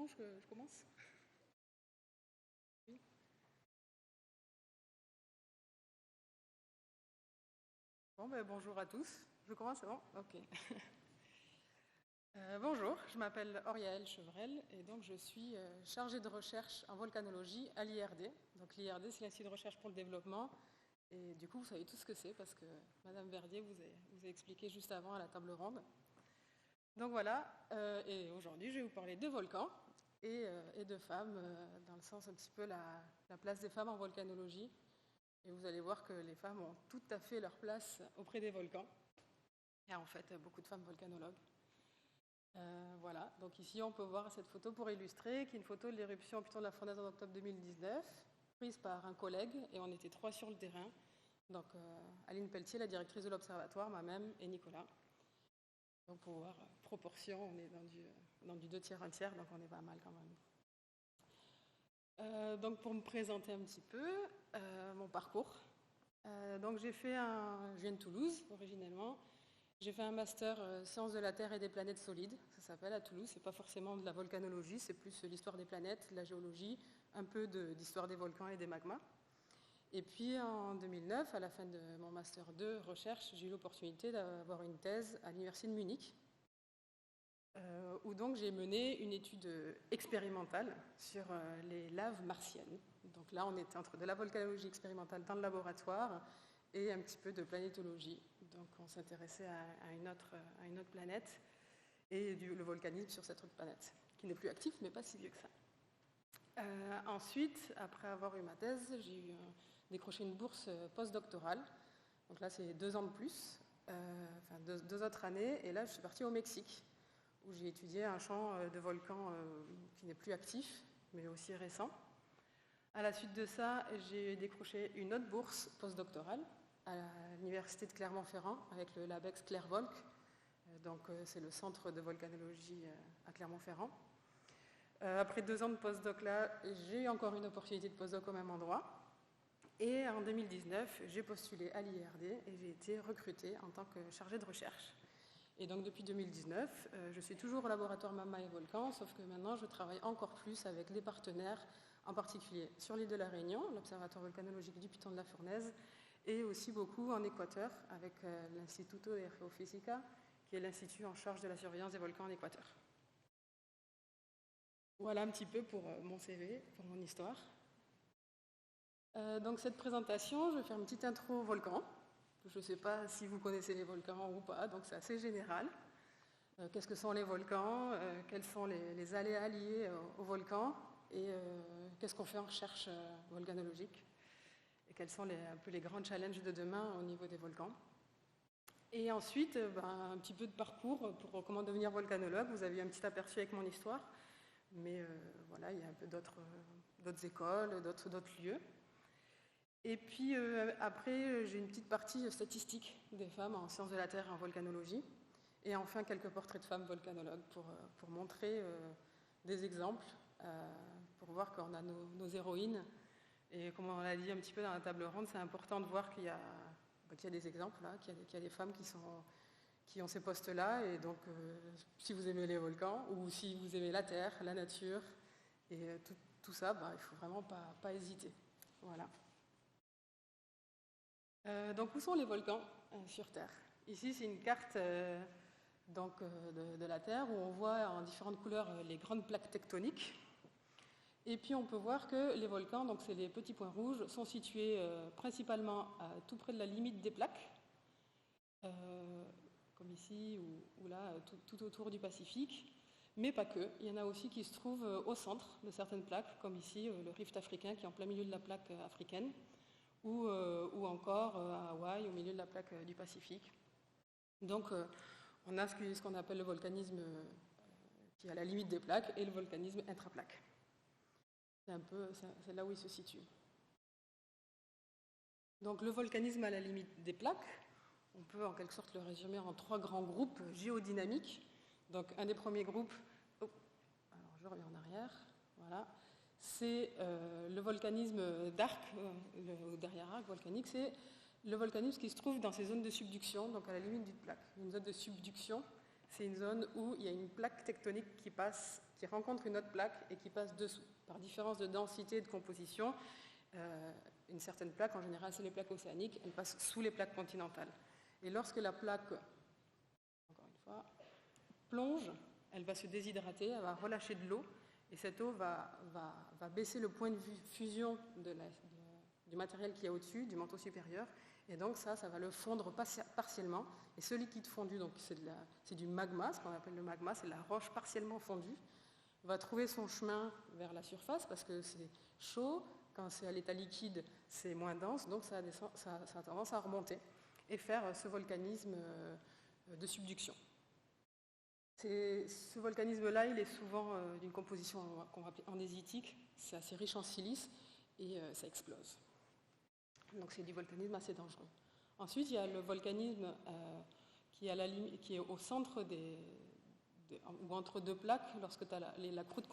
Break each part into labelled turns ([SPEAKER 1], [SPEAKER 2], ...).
[SPEAKER 1] bon, je commence? Oui. Bon, bonjour à tous. Je commence, c'est bon? Ok. Bonjour, je m'appelle Oriaëlle Chevrel et donc je suis chargée de recherche en volcanologie à l'IRD. Donc l'IRD, c'est l'Institut de recherche pour le développement. Et du coup, vous savez tout ce que c'est parce que Madame Verdier vous a expliqué juste avant à la table ronde. Donc voilà, et aujourd'hui, je vais vous parler de volcans et de femmes, dans le sens un petit peu la place des femmes en volcanologie. Et vous allez voir que les femmes ont tout à fait leur place auprès des volcans. Il y a en fait beaucoup de femmes volcanologues. Voilà, donc ici on peut voir cette photo pour illustrer, qui est une photo de l'éruption au piton de la fournaise en octobre 2019, prise par un collègue, et on était 3 sur le terrain. Donc Aline Pelletier, la directrice de l'observatoire, moi-même et Nicolas. Donc pour voir proportion, on est dans du 2 tiers, 1 tiers, donc on est pas mal quand même. Donc pour me présenter un petit peu, mon parcours. Donc je viens de Toulouse originellement. J'ai fait un master sciences de la Terre et des planètes solides, ça s'appelle à Toulouse. C'est pas forcément de la volcanologie, c'est plus l'histoire des planètes, de la géologie, un peu d'histoire des volcans et des magmas. Et puis en 2009, à la fin de mon master 2 recherche, j'ai eu l'opportunité d'avoir une thèse à l'université de Munich, où donc j'ai mené une étude expérimentale sur les laves martiennes. Donc là, on était entre de la volcanologie expérimentale dans le laboratoire et un petit peu de planétologie. Donc on s'intéressait à une autre planète et le volcanisme sur cette autre planète, qui n'est plus actif, mais pas si vieux que ça. Ensuite, après avoir eu ma thèse, j'ai décroché une bourse postdoctorale. Donc là, c'est 2 ans de plus, enfin 2 autres années. Et là, je suis partie au Mexique, où j'ai étudié un champ de volcans qui n'est plus actif, mais aussi récent. À la suite de ça, j'ai décroché une autre bourse postdoctorale à l'université de Clermont-Ferrand avec le LabEx Clairvolc. Donc c'est le centre de volcanologie à Clermont-Ferrand. Après 2 ans de postdoc là, j'ai eu encore une opportunité de postdoc au même endroit. Et en 2019, j'ai postulé à l'IRD et j'ai été recrutée en tant que chargée de recherche. Et donc depuis 2019, je suis toujours au laboratoire Magma et Volcan, sauf que maintenant je travaille encore plus avec des partenaires, en particulier sur l'île de la Réunion, l'Observatoire volcanologique du Piton de la Fournaise, et aussi beaucoup en Équateur avec l'Instituto de Geofísica, qui est l'institut en charge de la surveillance des volcans en Équateur. Voilà un petit peu pour mon CV, pour mon histoire. Donc cette présentation, je vais faire une petite intro au volcan. Je ne sais pas si vous connaissez les volcans ou pas, donc c'est assez général. Qu'est-ce que sont les volcans, quels sont les aléas liés aux volcans et qu'est-ce qu'on fait en recherche volcanologique et quels sont un peu les grands challenges de demain au niveau des volcans. Et ensuite, un petit peu de parcours pour comment devenir volcanologue. Vous avez eu un petit aperçu avec mon histoire, mais voilà, il y a un peu d'autres écoles, d'autres lieux. Et puis après, j'ai une petite partie statistique des femmes en sciences de la Terre et en volcanologie. Et enfin, quelques portraits de femmes volcanologues pour montrer des exemples, pour voir qu'on a nos héroïnes. Et comme on l'a dit un petit peu dans la table ronde, c'est important de voir qu'il y a des exemples, là, qu'il y a des femmes qui ont ces postes-là. Et donc, si vous aimez les volcans, ou si vous aimez la Terre, la nature, et tout ça, il ne faut vraiment pas hésiter. Voilà. Donc, où sont les volcans sur Terre? Ici, c'est une carte de la Terre où on voit en différentes couleurs les grandes plaques tectoniques. Et puis, on peut voir que les volcans, donc c'est les petits points rouges, sont situés principalement tout près de la limite des plaques, comme ici ou là, tout autour du Pacifique. Mais pas que. Il y en a aussi qui se trouvent au centre de certaines plaques, comme ici le rift africain qui est en plein milieu de la plaque africaine. Ou encore à Hawaï, au milieu de la plaque du Pacifique. Donc, on a ce qu'on appelle le volcanisme qui est à la limite des plaques et le volcanisme intraplaque. C'est là où il se situe. Donc, le volcanisme à la limite des plaques, on peut en quelque sorte le résumer en 3 grands groupes géodynamiques. Donc, un des premiers groupes, alors je reviens en arrière, voilà. C'est le volcanisme d'arc, le dernier arc volcanique, c'est le volcanisme qui se trouve dans ces zones de subduction, donc à la limite d'une plaque. Une zone de subduction, c'est une zone où il y a une plaque tectonique qui passe, qui rencontre une autre plaque et qui passe dessous. Par différence de densité et de composition, une certaine plaque, en général c'est les plaques océaniques, elles passent sous les plaques continentales. Et lorsque la plaque, encore une fois, plonge, elle va se déshydrater, elle va relâcher de l'eau, et cette eau va baisser le point de fusion du matériel qui est au-dessus, du manteau supérieur, et donc ça va le fondre partiellement. Et ce liquide fondu, donc c'est du magma, ce qu'on appelle le magma, c'est la roche partiellement fondue, va trouver son chemin vers la surface parce que c'est chaud, quand c'est à l'état liquide, c'est moins dense, donc ça a tendance à remonter et faire ce volcanisme de subduction. Ce volcanisme-là, il est souvent d'une composition qu'on va appeler andésitique, c'est assez riche en silice et ça explose. Donc c'est du volcanisme assez dangereux. Ensuite, il y a le volcanisme qui est au centre ou entre deux plaques, lorsque la croûte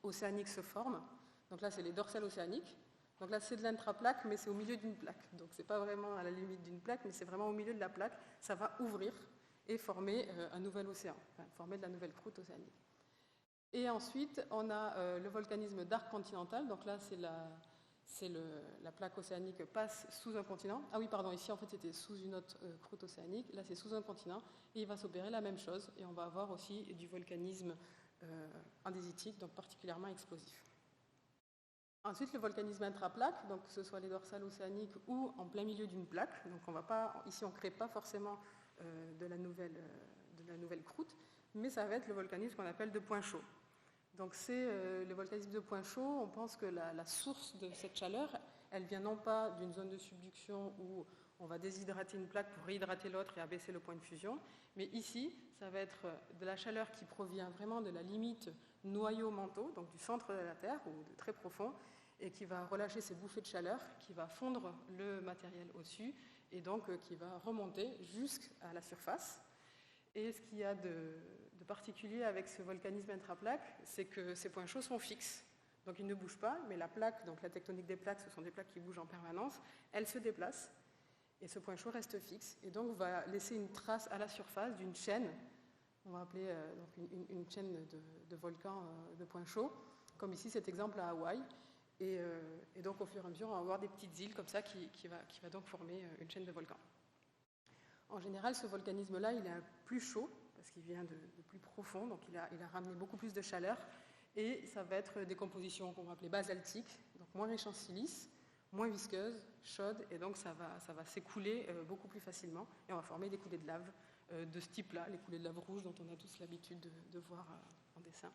[SPEAKER 1] océanique se forme. Donc là, c'est les dorsales océaniques. Donc là, c'est de l'intraplaque, mais c'est au milieu d'une plaque. Donc c'est pas vraiment à la limite d'une plaque, mais c'est vraiment au milieu de la plaque. Ça va ouvrir et former un nouvel océan, former de la nouvelle croûte océanique. Et ensuite, on a le volcanisme d'arc continental. Donc là, la plaque océanique passe sous un continent. Ah oui, pardon, ici en fait c'était sous une autre croûte océanique. Là, c'est sous un continent et il va s'opérer la même chose. Et on va avoir aussi du volcanisme andésitique, donc particulièrement explosif. Ensuite, le volcanisme intraplaque, donc que ce soit les dorsales océaniques ou en plein milieu d'une plaque. Donc ici, on ne crée pas forcément de la nouvelle croûte, mais ça va être le volcanisme qu'on appelle de point chaud. Donc c'est le volcanisme de point chaud, on pense que la source de cette chaleur, elle vient non pas d'une zone de subduction où on va déshydrater une plaque pour réhydrater l'autre et abaisser le point de fusion, mais ici, ça va être de la chaleur qui provient vraiment de la limite noyau-manteau, donc du centre de la Terre, ou de très profond, et qui va relâcher ces bouffées de chaleur, qui va fondre le matériel au-dessus, et donc qui va remonter jusqu'à la surface. Et ce qu'il y a de particulier avec ce volcanisme intraplaque, c'est que ces points chauds sont fixes. Donc ils ne bougent pas, mais la plaque, donc la tectonique des plaques, ce sont des plaques qui bougent en permanence, elle se déplace, et ce point chaud reste fixe, et donc va laisser une trace à la surface d'une chaîne, on va appeler donc une chaîne de volcans de points chauds, comme ici cet exemple à Hawaï. Et donc au fur et à mesure, on va avoir des petites îles comme ça qui va donc former une chaîne de volcans. En général, ce volcanisme-là, il est plus chaud, parce qu'il vient de plus profond, donc il a ramené beaucoup plus de chaleur, et ça va être des compositions qu'on va appeler basaltiques, donc moins riches en silice, moins visqueuses, chaudes, et donc ça va s'écouler beaucoup plus facilement, et on va former des coulées de lave de ce type-là, les coulées de lave rouges dont on a tous l'habitude de voir en dessin.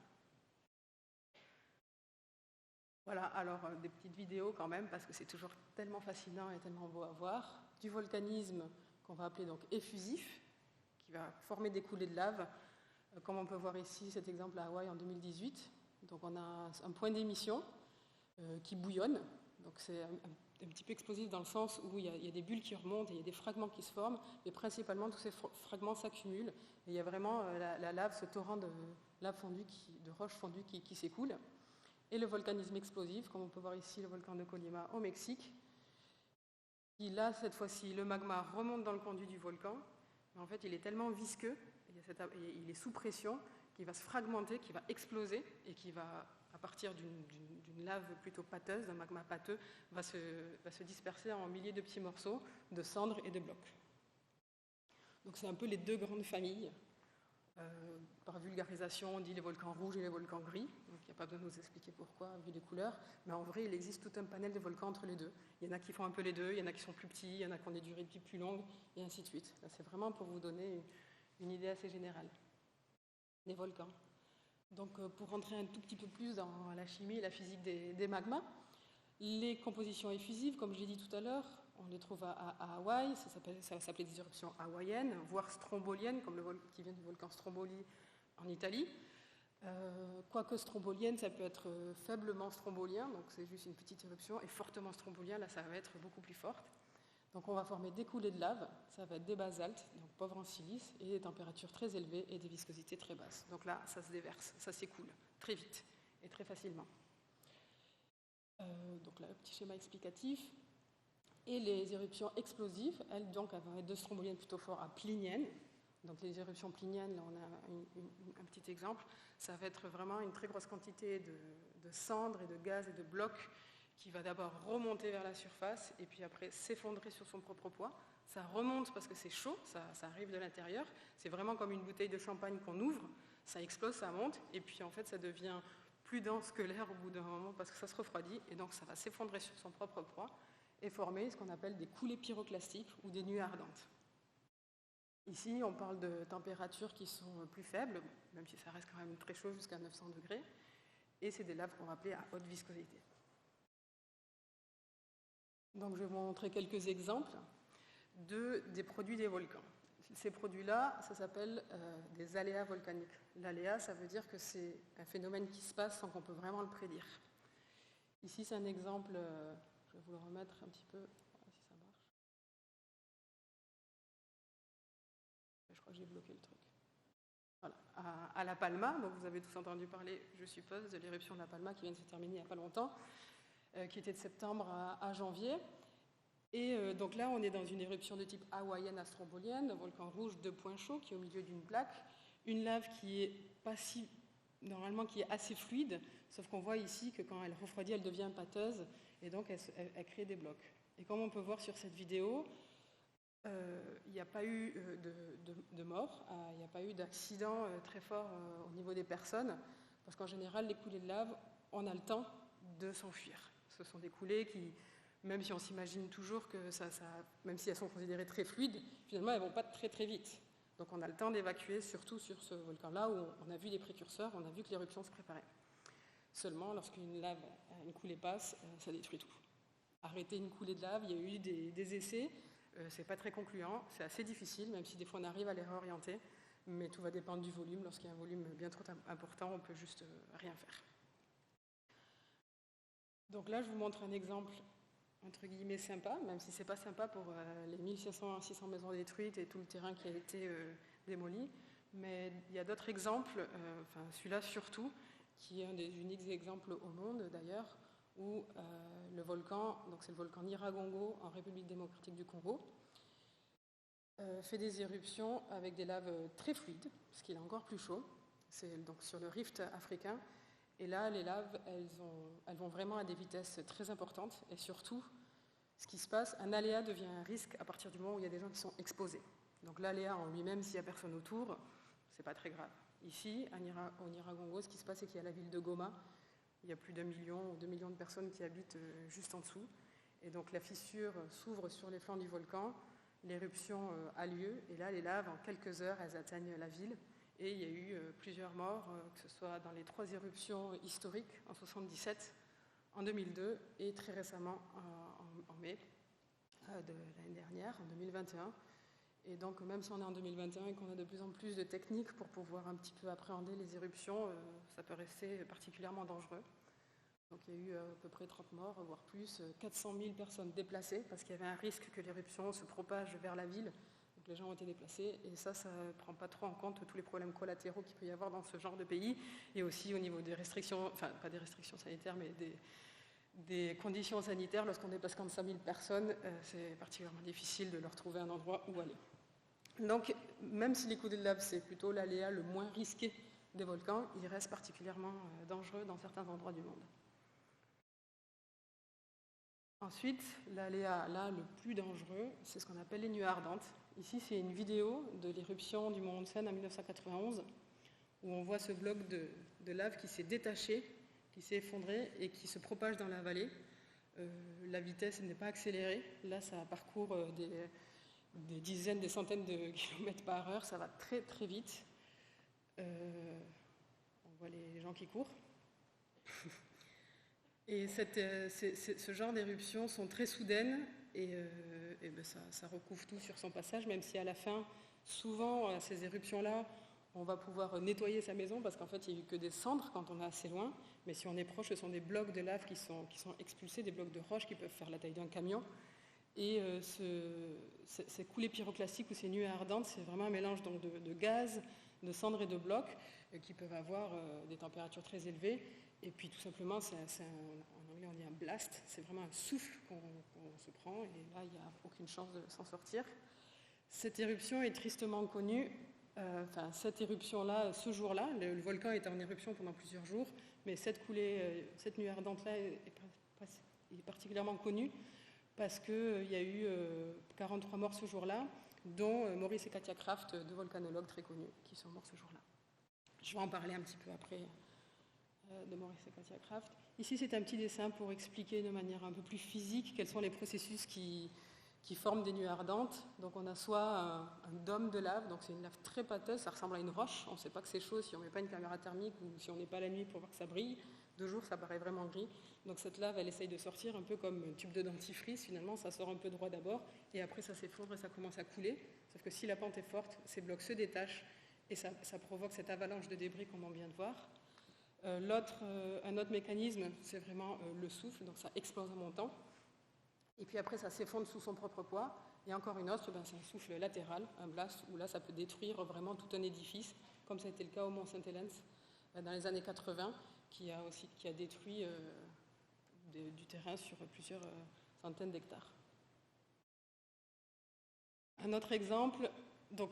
[SPEAKER 1] Voilà, alors des petites vidéos quand même, parce que c'est toujours tellement fascinant et tellement beau à voir, du volcanisme qu'on va appeler donc effusif, qui va former des coulées de lave, comme on peut voir ici cet exemple à Hawaï en 2018. Donc on a un point d'émission qui bouillonne, donc c'est un petit peu explosif dans le sens où il y a des bulles qui remontent et il y a des fragments qui se forment, mais principalement tous ces fragments s'accumulent, et il y a vraiment la lave, ce torrent de lave fondue, de roche fondue qui s'écoule. Et le volcanisme explosif, comme on peut voir ici le volcan de Colima au Mexique, qui là, cette fois-ci, le magma remonte dans le conduit du volcan, mais en fait il est tellement visqueux, il est sous pression, qu'il va se fragmenter, qu'il va exploser, et qui va, à partir d'une lave plutôt pâteuse, d'un magma pâteux, va se disperser en milliers de petits morceaux de cendres et de blocs. Donc c'est un peu les deux grandes familles. Par vulgarisation, on dit les volcans rouges et les volcans gris, donc il n'y a pas besoin de nous expliquer pourquoi, vu les couleurs, mais en vrai, il existe tout un panel de volcans entre les deux. Il y en a qui font un peu les deux, il y en a qui sont plus petits, il y en a qui ont des durées de vie plus longues, et ainsi de suite. Là, c'est vraiment pour vous donner une idée assez générale des volcans. Donc, pour rentrer un tout petit peu plus dans la chimie et la physique des magmas, les compositions effusives, comme j'ai dit tout à l'heure, on les trouve à Hawaï, ça s'appelait des éruptions hawaïennes, voire stromboliennes, comme qui vient du volcan Stromboli en Italie. Quoique strombolienne, ça peut être faiblement strombolien, donc c'est juste une petite éruption, et fortement strombolien, là ça va être beaucoup plus forte. Donc on va former des coulées de lave, ça va être des basaltes, donc pauvres en silice, et des températures très élevées et des viscosités très basses. Donc là, ça se déverse, ça s'écoule très vite et très facilement. Donc là, le petit schéma explicatif. Et les éruptions explosives, elles vont être de stromboliennes plutôt fort à pliniennes. Donc les éruptions pliniennes, là on a un petit petit exemple, ça va être vraiment une très grosse quantité de cendres et de gaz et de blocs qui va d'abord remonter vers la surface et puis après s'effondrer sur son propre poids. Ça remonte parce que c'est chaud, ça arrive de l'intérieur. C'est vraiment comme une bouteille de champagne qu'on ouvre, ça explose, ça monte, et puis en fait ça devient plus dense que l'air au bout d'un moment parce que ça se refroidit, et donc ça va s'effondrer sur son propre poids et former ce qu'on appelle des coulées pyroclastiques ou des nuées ardentes. Ici, on parle de températures qui sont plus faibles, même si ça reste quand même très chaud jusqu'à 900 degrés, et c'est des laves qu'on va appeler à haute viscosité. Donc je vais vous montrer quelques exemples des produits des volcans. Ces produits-là, ça s'appelle des aléas volcaniques. L'aléa, ça veut dire que c'est un phénomène qui se passe sans qu'on peut vraiment le prédire. Ici, c'est un exemple, je vais vous le remettre un petit peu, si ça marche. Je crois que j'ai bloqué le truc. Voilà. À La Palma, donc vous avez tous entendu parler, je suppose, de l'éruption de La Palma qui vient de se terminer il n'y a pas longtemps, qui était de septembre à janvier. Et donc là, on est dans une éruption de type hawaïenne astrombolienne, un volcan rouge de points chauds qui est au milieu d'une plaque, une lave qui est normalement qui est assez fluide, sauf qu'on voit ici que quand elle refroidit, elle devient pâteuse et donc elle crée des blocs. Et comme on peut voir sur cette vidéo, il n'y a pas eu de mort, il n'y a pas eu d'accident très fort au niveau des personnes, parce qu'en général, les coulées de lave, on a le temps de s'enfuir. Ce sont des coulées qui, même si on s'imagine toujours que même si elles sont considérées très fluides, finalement, elles ne vont pas très très vite. Donc on a le temps d'évacuer, surtout sur ce volcan-là, où on a vu les précurseurs, on a vu que l'éruption se préparait. Seulement, lorsqu'une coulée passe, ça détruit tout. Arrêter une coulée de lave, il y a eu des essais, c'est pas très concluant, c'est assez difficile, même si des fois on arrive à les réorienter, mais tout va dépendre du volume. Lorsqu'il y a un volume bien trop important, on peut juste rien faire. Donc là, je vous montre un exemple entre guillemets sympa, même si c'est pas sympa pour les 1500-600 maisons détruites et tout le terrain qui a été démoli. Mais il y a d'autres exemples, celui-là surtout, qui est un des uniques exemples au monde d'ailleurs, où le volcan, donc c'est le volcan Nyiragongo en République démocratique du Congo, fait des éruptions avec des laves très fluides, parce qu'il est encore plus chaud. C'est donc sur le rift africain. Et là, les laves, elles vont vraiment à des vitesses très importantes. Et surtout, ce qui se passe, un aléa devient un risque à partir du moment où il y a des gens qui sont exposés. Donc l'aléa en lui-même, s'il n'y a personne autour, c'est pas très grave. Ici, au Nyiragongo, ce qui se passe, c'est qu'il y a la ville de Goma. Il y a plus d'1 million ou 2 millions de personnes qui habitent juste en dessous. Et donc la fissure s'ouvre sur les flancs du volcan, l'éruption a lieu, et là, les laves, en quelques heures, elles atteignent la ville. Et il y a eu plusieurs morts, que ce soit dans les 3 éruptions historiques, en 1977, en 2002 et très récemment en mai de l'année dernière, en 2021. Et donc même si on est en 2021 et qu'on a de plus en plus de techniques pour pouvoir un petit peu appréhender les éruptions, ça peut rester particulièrement dangereux. Donc il y a eu à peu près 30 morts, voire plus, 400 000 personnes déplacées parce qu'il y avait un risque que l'éruption se propage vers la ville. Donc les gens ont été déplacés et ça ne prend pas trop en compte tous les problèmes collatéraux qu'il peut y avoir dans ce genre de pays et aussi au niveau des restrictions, enfin pas des restrictions sanitaires, mais des conditions sanitaires. Lorsqu'on dépasse 45 000 personnes, c'est particulièrement difficile de leur trouver un endroit où aller. Donc même si les coulées de lave, c'est plutôt l'aléa le moins risqué des volcans, il reste particulièrement dangereux dans certains endroits du monde. Ensuite, l'aléa là le plus dangereux, c'est ce qu'on appelle les nuées ardentes. Ici, c'est une vidéo de l'éruption du mont Onsen en 1991, où on voit ce bloc de lave qui s'est détaché, qui s'est effondré et qui se propage dans la vallée. La vitesse n'est pas accélérée. Là, ça parcourt des dizaines, des centaines de kilomètres par heure. Ça va très très vite. On voit les gens qui courent. Et ce genre d'éruptions sont très soudaines et ça recouvre tout sur son passage, même si à la fin, souvent, à ces éruptions-là, on va pouvoir nettoyer sa maison parce qu'en fait, il n'y a eu que des cendres quand on est assez loin. Mais si on est proche, ce sont des blocs de lave qui sont expulsés, des blocs de roche qui peuvent faire la taille d'un camion. Et ces coulées pyroclastiques ou ces nuées ardentes, c'est vraiment un mélange donc, de gaz, de cendres et de blocs qui peuvent avoir des températures très élevées. Et puis tout simplement, en anglais on dit un blast, c'est vraiment un souffle qu'on se prend et là il n'y a aucune chance de s'en sortir. Cette éruption est tristement connue cette éruption-là, ce jour-là, le volcan était en éruption pendant plusieurs jours, mais cette nuée ardente-là est particulièrement connue parce qu'il y a eu 43 morts ce jour-là, dont Maurice et Katia Kraft, deux volcanologues très connus, qui sont morts ce jour-là. Je vais en parler un petit peu après de Maurice et Katia Kraft. Ici, c'est un petit dessin pour expliquer de manière un peu plus physique quels sont les processus qui forment des nuées ardentes. Donc on a soit un dôme de lave, donc c'est une lave très pâteuse, ça ressemble à une roche, on ne sait pas que c'est chaud si on ne met pas une caméra thermique ou si on n'est pas la nuit pour voir que ça brille. De jour, ça paraît vraiment gris. Donc cette lave, elle essaye de sortir un peu comme un tube de dentifrice, finalement, ça sort un peu droit d'abord, et après ça s'effondre et ça commence à couler. Sauf que si la pente est forte, ces blocs se détachent, et ça provoque cette avalanche de débris comme on vient de voir. Un autre mécanisme, c'est vraiment le souffle, donc ça explose en montant. Et puis après, ça s'effondre sous son propre poids. Et encore une autre, c'est un souffle latéral, un blast, où là, ça peut détruire vraiment tout un édifice, comme ça a été le cas au Mont Saint-Hélène dans les années 80, qui a détruit du terrain sur plusieurs centaines d'hectares. Un autre exemple, donc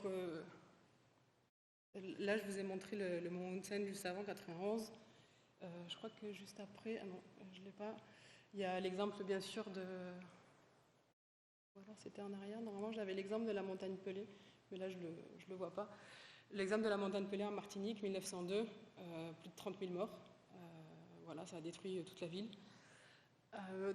[SPEAKER 1] là, je vous ai montré le Mont Hudson juste avant, 91. Je crois que juste après, ah non, je ne l'ai pas. Il y a l'exemple, bien sûr, de... Voilà, c'était en arrière. Normalement, j'avais l'exemple de la montagne Pelée, mais là, je ne le vois pas. L'exemple de la montagne Pelée en Martinique, 1902, plus de 30 000 morts. Voilà, ça a détruit toute la ville.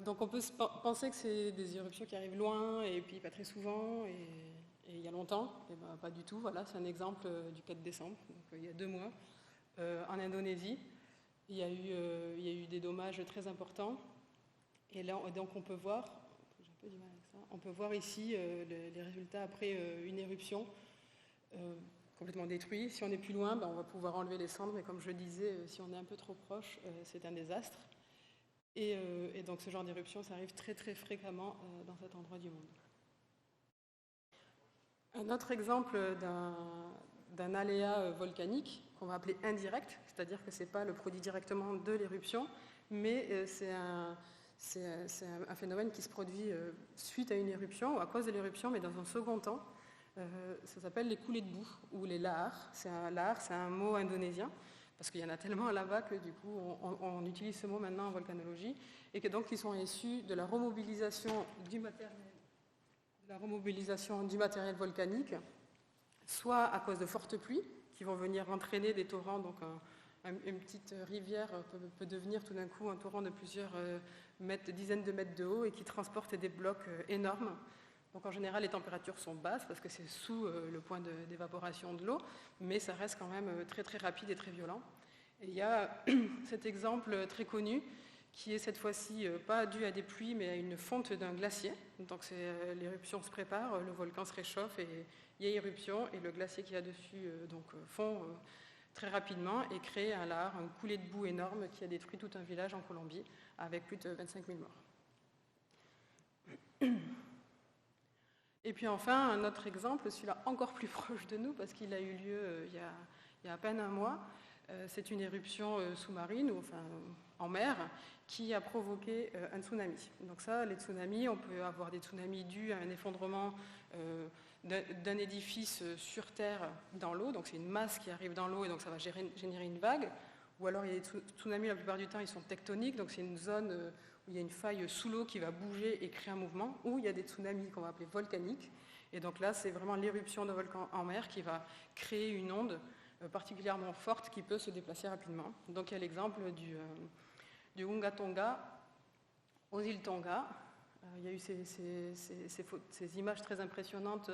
[SPEAKER 1] Donc on peut penser que c'est des éruptions qui arrivent loin, et puis pas très souvent, et il y a longtemps. Et ben, pas du tout. Voilà, c'est un exemple du 4 décembre, donc il y a 2 mois, en Indonésie. Il y a eu des dommages très importants. Et là, donc on peut voir, j'ai un peu du mal avec ça, on peut voir ici les résultats après une éruption complètement détruite. Si on est plus loin, on va pouvoir enlever les cendres, mais comme je le disais, si on est un peu trop proche, c'est un désastre. Et donc ce genre d'éruption, ça arrive très très fréquemment dans cet endroit du monde. Un autre exemple d'un aléa volcanique qu'on va appeler indirect, c'est-à-dire que ce n'est pas le produit directement de l'éruption, mais c'est un phénomène qui se produit suite à une éruption ou à cause de l'éruption, mais dans un second temps. Ça s'appelle les coulées de boue ou les lahars. Lahar, c'est un mot indonésien, parce qu'il y en a tellement là-bas que du coup on utilise ce mot maintenant en volcanologie, et que donc ils sont issus de la remobilisation du matériel volcanique, soit à cause de fortes pluies qui vont venir entraîner des torrents, donc une petite rivière peut devenir tout d'un coup un torrent de plusieurs dizaines de mètres de haut et qui transporte des blocs énormes. Donc en général, les températures sont basses parce que c'est sous le point d'évaporation de l'eau, mais ça reste quand même très très rapide et très violent. Et il y a cet exemple très connu qui est cette fois-ci pas dû à des pluies mais à une fonte d'un glacier. Donc l'éruption se prépare, le volcan se réchauffe et il y a éruption et le glacier qui est dessus fond très rapidement et crée un lahar, une coulée de boue énorme qui a détruit tout un village en Colombie avec plus de 25 000 morts. Et puis enfin, un autre exemple, celui-là encore plus proche de nous, parce qu'il a eu lieu il y a à peine un mois. C'est une éruption sous-marine, ou enfin en mer, qui a provoqué un tsunami. Donc ça, les tsunamis, on peut avoir des tsunamis dus à un effondrement d'un édifice sur terre dans l'eau, donc c'est une masse qui arrive dans l'eau et donc ça va générer une vague. Ou alors il y a des tsunamis, la plupart du temps, ils sont tectoniques, donc c'est une zone où il y a une faille sous l'eau qui va bouger et créer un mouvement, ou il y a des tsunamis qu'on va appeler volcaniques. Et donc là, c'est vraiment l'éruption d'un volcan en mer qui va créer une onde particulièrement forte qui peut se déplacer rapidement. Donc il y a l'exemple du Hunga Tonga aux îles Tonga. Il y a eu ces images très impressionnantes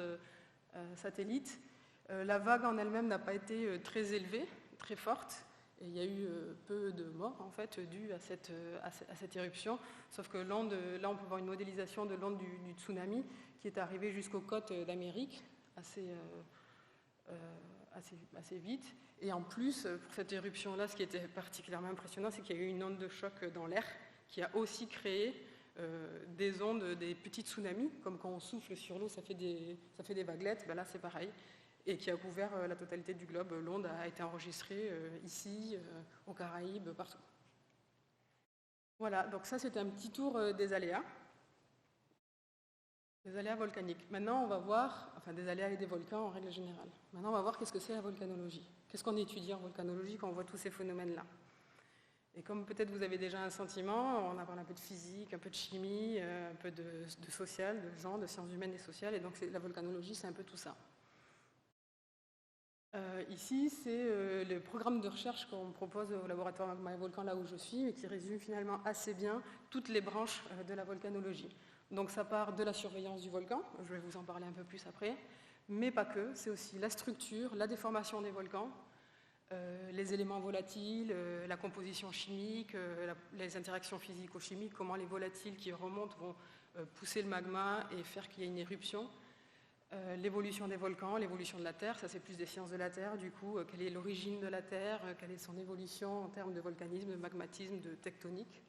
[SPEAKER 1] satellites. La vague en elle-même n'a pas été très élevée, très forte. Et il y a eu peu de morts en fait dues à cette éruption, sauf que l'onde, là on peut voir une modélisation de l'onde du tsunami qui est arrivée jusqu'aux côtes d'Amérique assez vite. Et en plus, pour cette éruption-là, ce qui était particulièrement impressionnant, c'est qu'il y a eu une onde de choc dans l'air qui a aussi créé des ondes, des petits tsunamis, comme quand on souffle sur l'eau, ça fait des vaguelettes, ben là c'est pareil. Et qui a couvert la totalité du globe. L'onde a été enregistrée ici, aux Caraïbes, partout. Voilà, donc ça c'était un petit tour des aléas. Des aléas volcaniques. Maintenant, on va voir, enfin des aléas et des volcans en règle générale. Maintenant, on va voir qu'est-ce que c'est la volcanologie. Qu'est-ce qu'on étudie en volcanologie quand on voit tous ces phénomènes-là. Et comme peut-être vous avez déjà un sentiment, on a parlé un peu de physique, un peu de chimie, un peu de social, de gens, de sciences humaines et sociales, et donc la volcanologie, c'est un peu tout ça. Ici, c'est le programme de recherche qu'on propose au laboratoire Magma et Volcan, là où je suis, et qui résume finalement assez bien toutes les branches de la volcanologie. Donc ça part de la surveillance du volcan, je vais vous en parler un peu plus après, mais pas que, c'est aussi la structure, la déformation des volcans, les éléments volatiles, la composition chimique, les interactions physico-chimiques, comment les volatiles qui remontent vont pousser le magma et faire qu'il y ait une éruption. L'évolution des volcans, l'évolution de la Terre, ça c'est plus des sciences de la Terre, du coup, quelle est l'origine de la Terre, quelle est son évolution en termes de volcanisme, de magmatisme, de tectonique.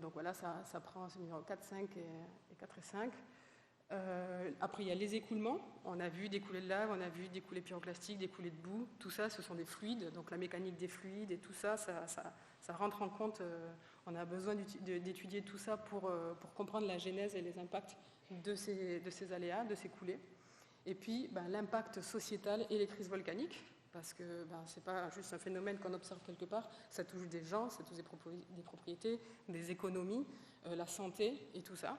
[SPEAKER 1] Donc voilà, ça prend ce numéro 4, 5 et 4 et 5. Après, il y a les écoulements. On a vu des coulées de lave, on a vu des coulées pyroclastiques, des coulées de boue. Tout ça, ce sont des fluides. Donc la mécanique des fluides et tout ça, ça rentre en compte. On a besoin d'étudier tout ça pour comprendre la genèse et les impacts de ces aléas, de ces coulées. Et puis, l'impact sociétal et les crises volcaniques, parce que ce n'est pas juste un phénomène qu'on observe quelque part, ça touche des gens, ça touche des propriétés, des économies, la santé et tout ça.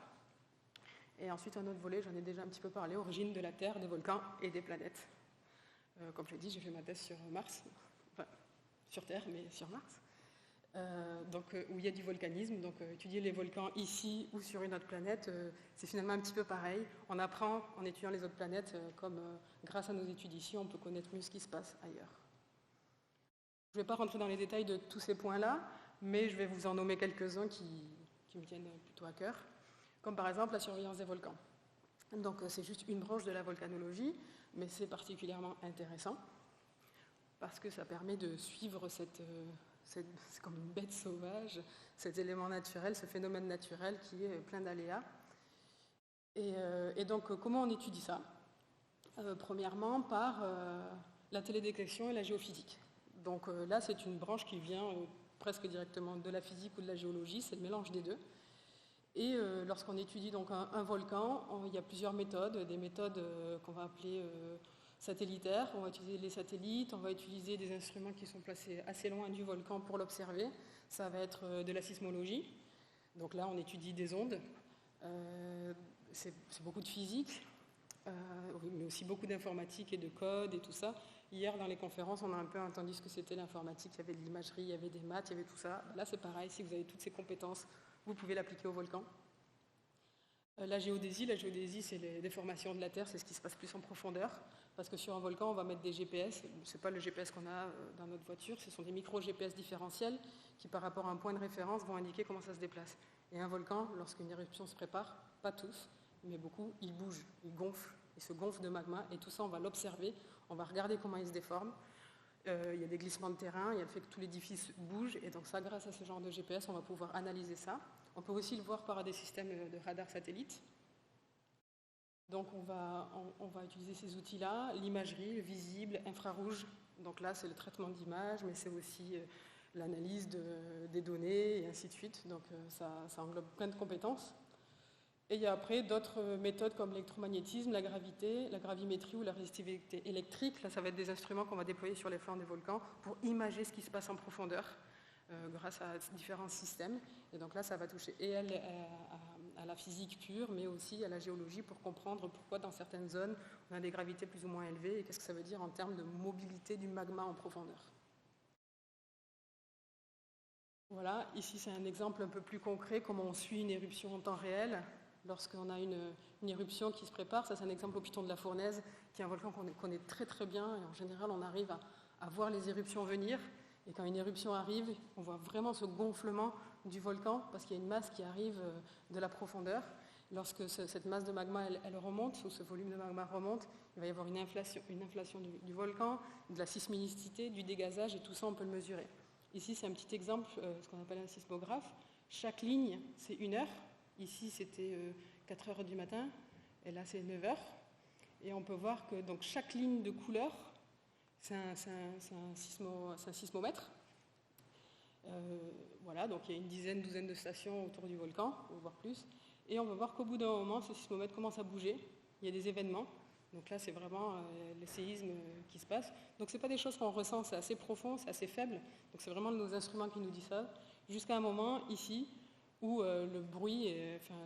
[SPEAKER 1] Et ensuite, un autre volet, j'en ai déjà un petit peu parlé, origine de la Terre, des volcans et des planètes. Comme je l'ai dit, j'ai fait ma thèse sur Mars, enfin, sur Terre, mais sur Mars. Où il y a du volcanisme, donc étudier les volcans ici ou sur une autre planète, c'est finalement un petit peu pareil. On apprend en étudiant les autres planètes, comme grâce à nos études ici, on peut connaître mieux ce qui se passe ailleurs. Je ne vais pas rentrer dans les détails de tous ces points-là, mais je vais vous en nommer quelques-uns qui me tiennent plutôt à cœur, comme par exemple la surveillance des volcans. Donc c'est juste une branche de la volcanologie, mais c'est particulièrement intéressant parce que ça permet de suivre c'est comme une bête sauvage, cet élément naturel, ce phénomène naturel qui est plein d'aléas. Et donc, comment on étudie ça ? Premièrement, par la télédétection et la géophysique. Donc là, c'est une branche qui vient presque directement de la physique ou de la géologie, c'est le mélange des deux. Et lorsqu'on étudie donc un volcan, il y a plusieurs méthodes, des méthodes qu'on va appeler satellitaires. On va utiliser les satellites, on va utiliser des instruments qui sont placés assez loin du volcan pour l'observer. Ça va être de la sismologie. Donc là, on étudie des ondes. C'est beaucoup de physique, mais aussi beaucoup d'informatique et de code et tout ça. Hier, dans les conférences, on a un peu entendu ce que c'était l'informatique. Il y avait de l'imagerie, il y avait des maths, il y avait tout ça. Là, c'est pareil, si vous avez toutes ces compétences, vous pouvez l'appliquer au volcan. La géodésie, c'est les déformations de la Terre, c'est ce qui se passe plus en profondeur. Parce que sur un volcan, on va mettre des GPS. Ce n'est pas le GPS qu'on a dans notre voiture, ce sont des micro-GPS différentiels qui, par rapport à un point de référence, vont indiquer comment ça se déplace. Et un volcan, lorsqu'une éruption se prépare, pas tous, mais beaucoup, il bouge, il gonfle, il se gonfle de magma. Et tout ça, on va l'observer, on va regarder comment il se déforme. Il y a des glissements de terrain, il y a le fait que tout l'édifice bouge. Et donc ça, grâce à ce genre de GPS, on va pouvoir analyser ça. On peut aussi le voir par des systèmes de radar satellites. Donc on va utiliser ces outils-là, l'imagerie, le visible, infrarouge. Donc là, c'est le traitement d'images, mais c'est aussi l'analyse des données et ainsi de suite. Donc ça englobe plein de compétences. Et il y a après d'autres méthodes comme l'électromagnétisme, la gravité, la gravimétrie ou la résistivité électrique. Là, ça va être des instruments qu'on va déployer sur les flancs des volcans pour imager ce qui se passe en profondeur grâce à différents systèmes. Et donc là, ça va toucher et à la physique pure, mais aussi à la géologie pour comprendre pourquoi dans certaines zones, on a des gravités plus ou moins élevées et qu'est-ce que ça veut dire en termes de mobilité du magma en profondeur. Voilà, ici c'est un exemple un peu plus concret, comment on suit une éruption en temps réel. Lorsqu'on a une éruption qui se prépare, ça c'est un exemple au Piton de la Fournaise, qui est un volcan qu'on connaît très très bien, et en général on arrive à voir les éruptions venir, et quand une éruption arrive, on voit vraiment ce gonflement du volcan, parce qu'il y a une masse qui arrive de la profondeur. Lorsque cette masse de magma elle remonte, ou ce volume de magma remonte, il va y avoir une inflation du volcan, de la sismicité, du dégazage, et tout ça on peut le mesurer. Ici c'est un petit exemple, ce qu'on appelle un sismographe. Chaque ligne c'est 1 heure. Ici, c'était 4 heures du matin, et là, c'est 9 heures. Et on peut voir que donc, chaque ligne de couleur, c'est un sismomètre. Voilà, donc il y a une douzaine de stations autour du volcan, voire plus. Et on va voir qu'au bout d'un moment, ce sismomètre commence à bouger, il y a des événements. Donc là, c'est vraiment les séismes qui se passent. Donc ce n'est pas des choses qu'on ressent, c'est assez profond, c'est assez faible. Donc c'est vraiment nos instruments qui nous disent ça. Jusqu'à un moment, ici, où le bruit,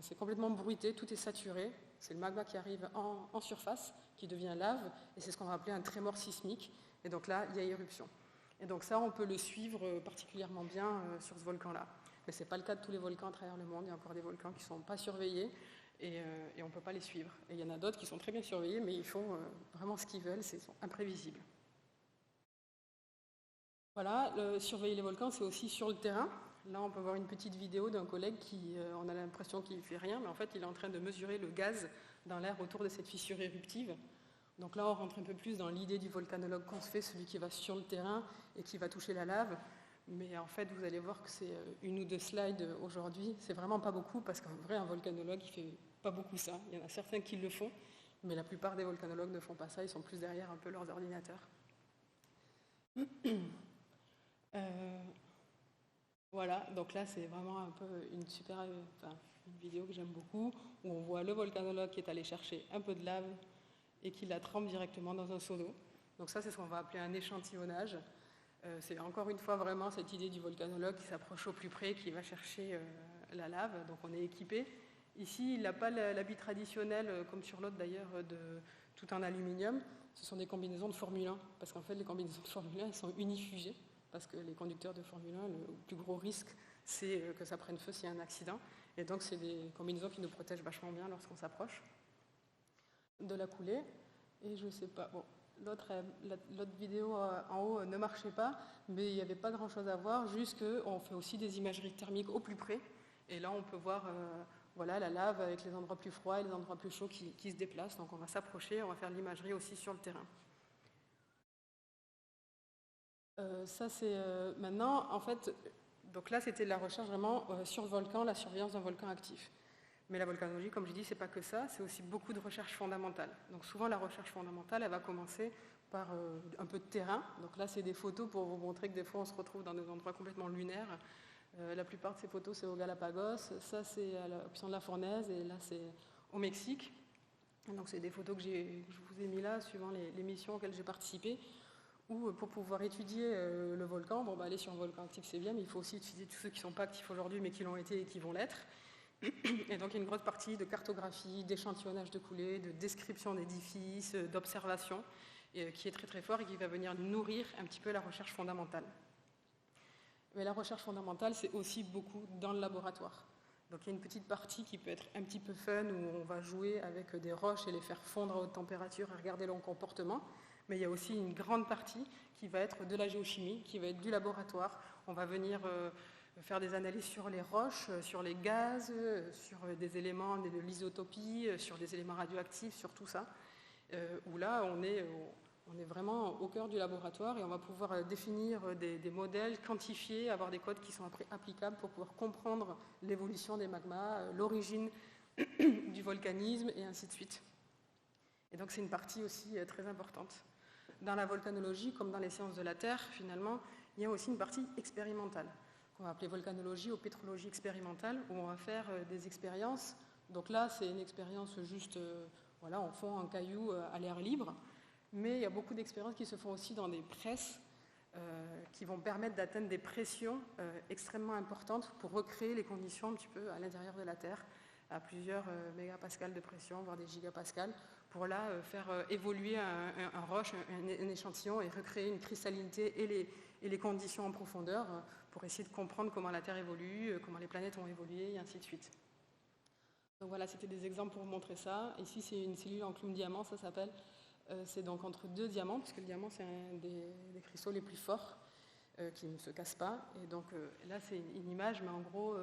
[SPEAKER 1] c'est complètement bruité, tout est saturé. C'est le magma qui arrive en surface, qui devient lave, et c'est ce qu'on va appeler un trémor sismique. Et donc là, il y a éruption. Et donc ça, on peut le suivre particulièrement bien sur ce volcan-là. Mais ce n'est pas le cas de tous les volcans à travers le monde. Il y a encore des volcans qui ne sont pas surveillés et on ne peut pas les suivre. Et il y en a d'autres qui sont très bien surveillés, mais ils font vraiment ce qu'ils veulent, ils sont imprévisibles. Voilà, surveiller les volcans, c'est aussi sur le terrain. Là, on peut voir une petite vidéo d'un collègue qui, on a l'impression qu'il ne fait rien, mais en fait, il est en train de mesurer le gaz dans l'air autour de cette fissure éruptive. Donc là, on rentre un peu plus dans l'idée du volcanologue qu'on se fait, celui qui va sur le terrain et qui va toucher la lave. Mais en fait, vous allez voir que c'est une ou deux slides aujourd'hui. C'est vraiment pas beaucoup, parce qu'en vrai, un volcanologue, il fait pas beaucoup ça. Il y en a certains qui le font, mais la plupart des volcanologues ne font pas ça. Ils sont plus derrière un peu leurs ordinateurs. Voilà, donc là c'est vraiment un peu une super une vidéo que j'aime beaucoup, où on voit le volcanologue qui est allé chercher un peu de lave et qui la trempe directement dans un seau d'eau. Donc ça, c'est ce qu'on va appeler un échantillonnage. C'est encore une fois vraiment cette idée du volcanologue qui s'approche au plus près, qui va chercher la lave. Donc on est équipé. Ici, il n'a pas l'habit traditionnel, comme sur l'autre d'ailleurs, tout en aluminium. Ce sont des combinaisons de Formule 1, parce qu'en fait, les combinaisons de Formule 1 elles sont unifugées, parce que les conducteurs de Formule 1, le plus gros risque, c'est que ça prenne feu s'il y a un accident. Et donc, c'est des combinaisons qui nous protègent vachement bien lorsqu'on s'approche de la coulée. Et je ne sais pas, bon, l'autre vidéo en haut ne marchait pas, mais il n'y avait pas grand-chose à voir, juste qu'on fait aussi des imageries thermiques au plus près. Et là, on peut voir voilà, la lave avec les endroits plus froids et les endroits plus chauds qui se déplacent. Donc on va s'approcher, on va faire l'imagerie aussi sur le terrain. Ça, c'est maintenant, en fait, donc là, c'était de la recherche vraiment sur le volcan, la surveillance d'un volcan actif. Mais la volcanologie, comme je dis, c'est pas que ça, c'est aussi beaucoup de recherche fondamentale. Donc souvent, la recherche fondamentale, elle va commencer par un peu de terrain. Donc là, c'est des photos pour vous montrer que des fois, on se retrouve dans des endroits complètement lunaires. La plupart de ces photos, c'est au Galapagos. Ça, c'est à l'option de la Fournaise, et là, c'est au Mexique. Donc c'est des photos que je vous ai mis là, suivant les missions auxquelles j'ai participé. Ou pour pouvoir étudier le volcan, bon, aller sur un volcan actif c'est bien, mais il faut aussi étudier tous ceux qui ne sont pas actifs aujourd'hui mais qui l'ont été et qui vont l'être. Et donc il y a une grosse partie de cartographie, d'échantillonnage de coulées, de description d'édifices, d'observation, qui est très très fort et qui va venir nourrir un petit peu la recherche fondamentale. Mais la recherche fondamentale, c'est aussi beaucoup dans le laboratoire. Donc il y a une petite partie qui peut être un petit peu fun, où on va jouer avec des roches et les faire fondre à haute température et regarder leur comportement. Mais il y a aussi une grande partie qui va être de la géochimie, qui va être du laboratoire. On va venir faire des analyses sur les roches, sur les gaz, sur des éléments de l'isotopie, sur des éléments radioactifs, sur tout ça. Où là, on est vraiment au cœur du laboratoire et on va pouvoir définir des modèles, quantifier, avoir des codes qui sont applicables pour pouvoir comprendre l'évolution des magmas, l'origine du volcanisme et ainsi de suite. Et donc c'est une partie aussi très importante. Dans la volcanologie, comme dans les sciences de la Terre, finalement, il y a aussi une partie expérimentale, qu'on va appeler volcanologie ou pétrologie expérimentale, où on va faire des expériences. Donc là, c'est une expérience juste, voilà, on fond un caillou à l'air libre, mais il y a beaucoup d'expériences qui se font aussi dans des presses qui vont permettre d'atteindre des pressions extrêmement importantes pour recréer les conditions un petit peu à l'intérieur de la Terre, à plusieurs mégapascales de pression, voire des gigapascales, pour là faire évoluer un roche, un échantillon et recréer une cristallinité et les conditions en profondeur pour essayer de comprendre comment la Terre évolue, comment les planètes ont évolué et ainsi de suite. Donc voilà, c'était des exemples pour vous montrer ça. Ici, c'est une cellule en clume diamant, ça s'appelle. C'est donc entre deux diamants, parce que le diamant, c'est un des cristaux les plus forts qui ne se casse pas. Et donc là, c'est une image, mais en gros,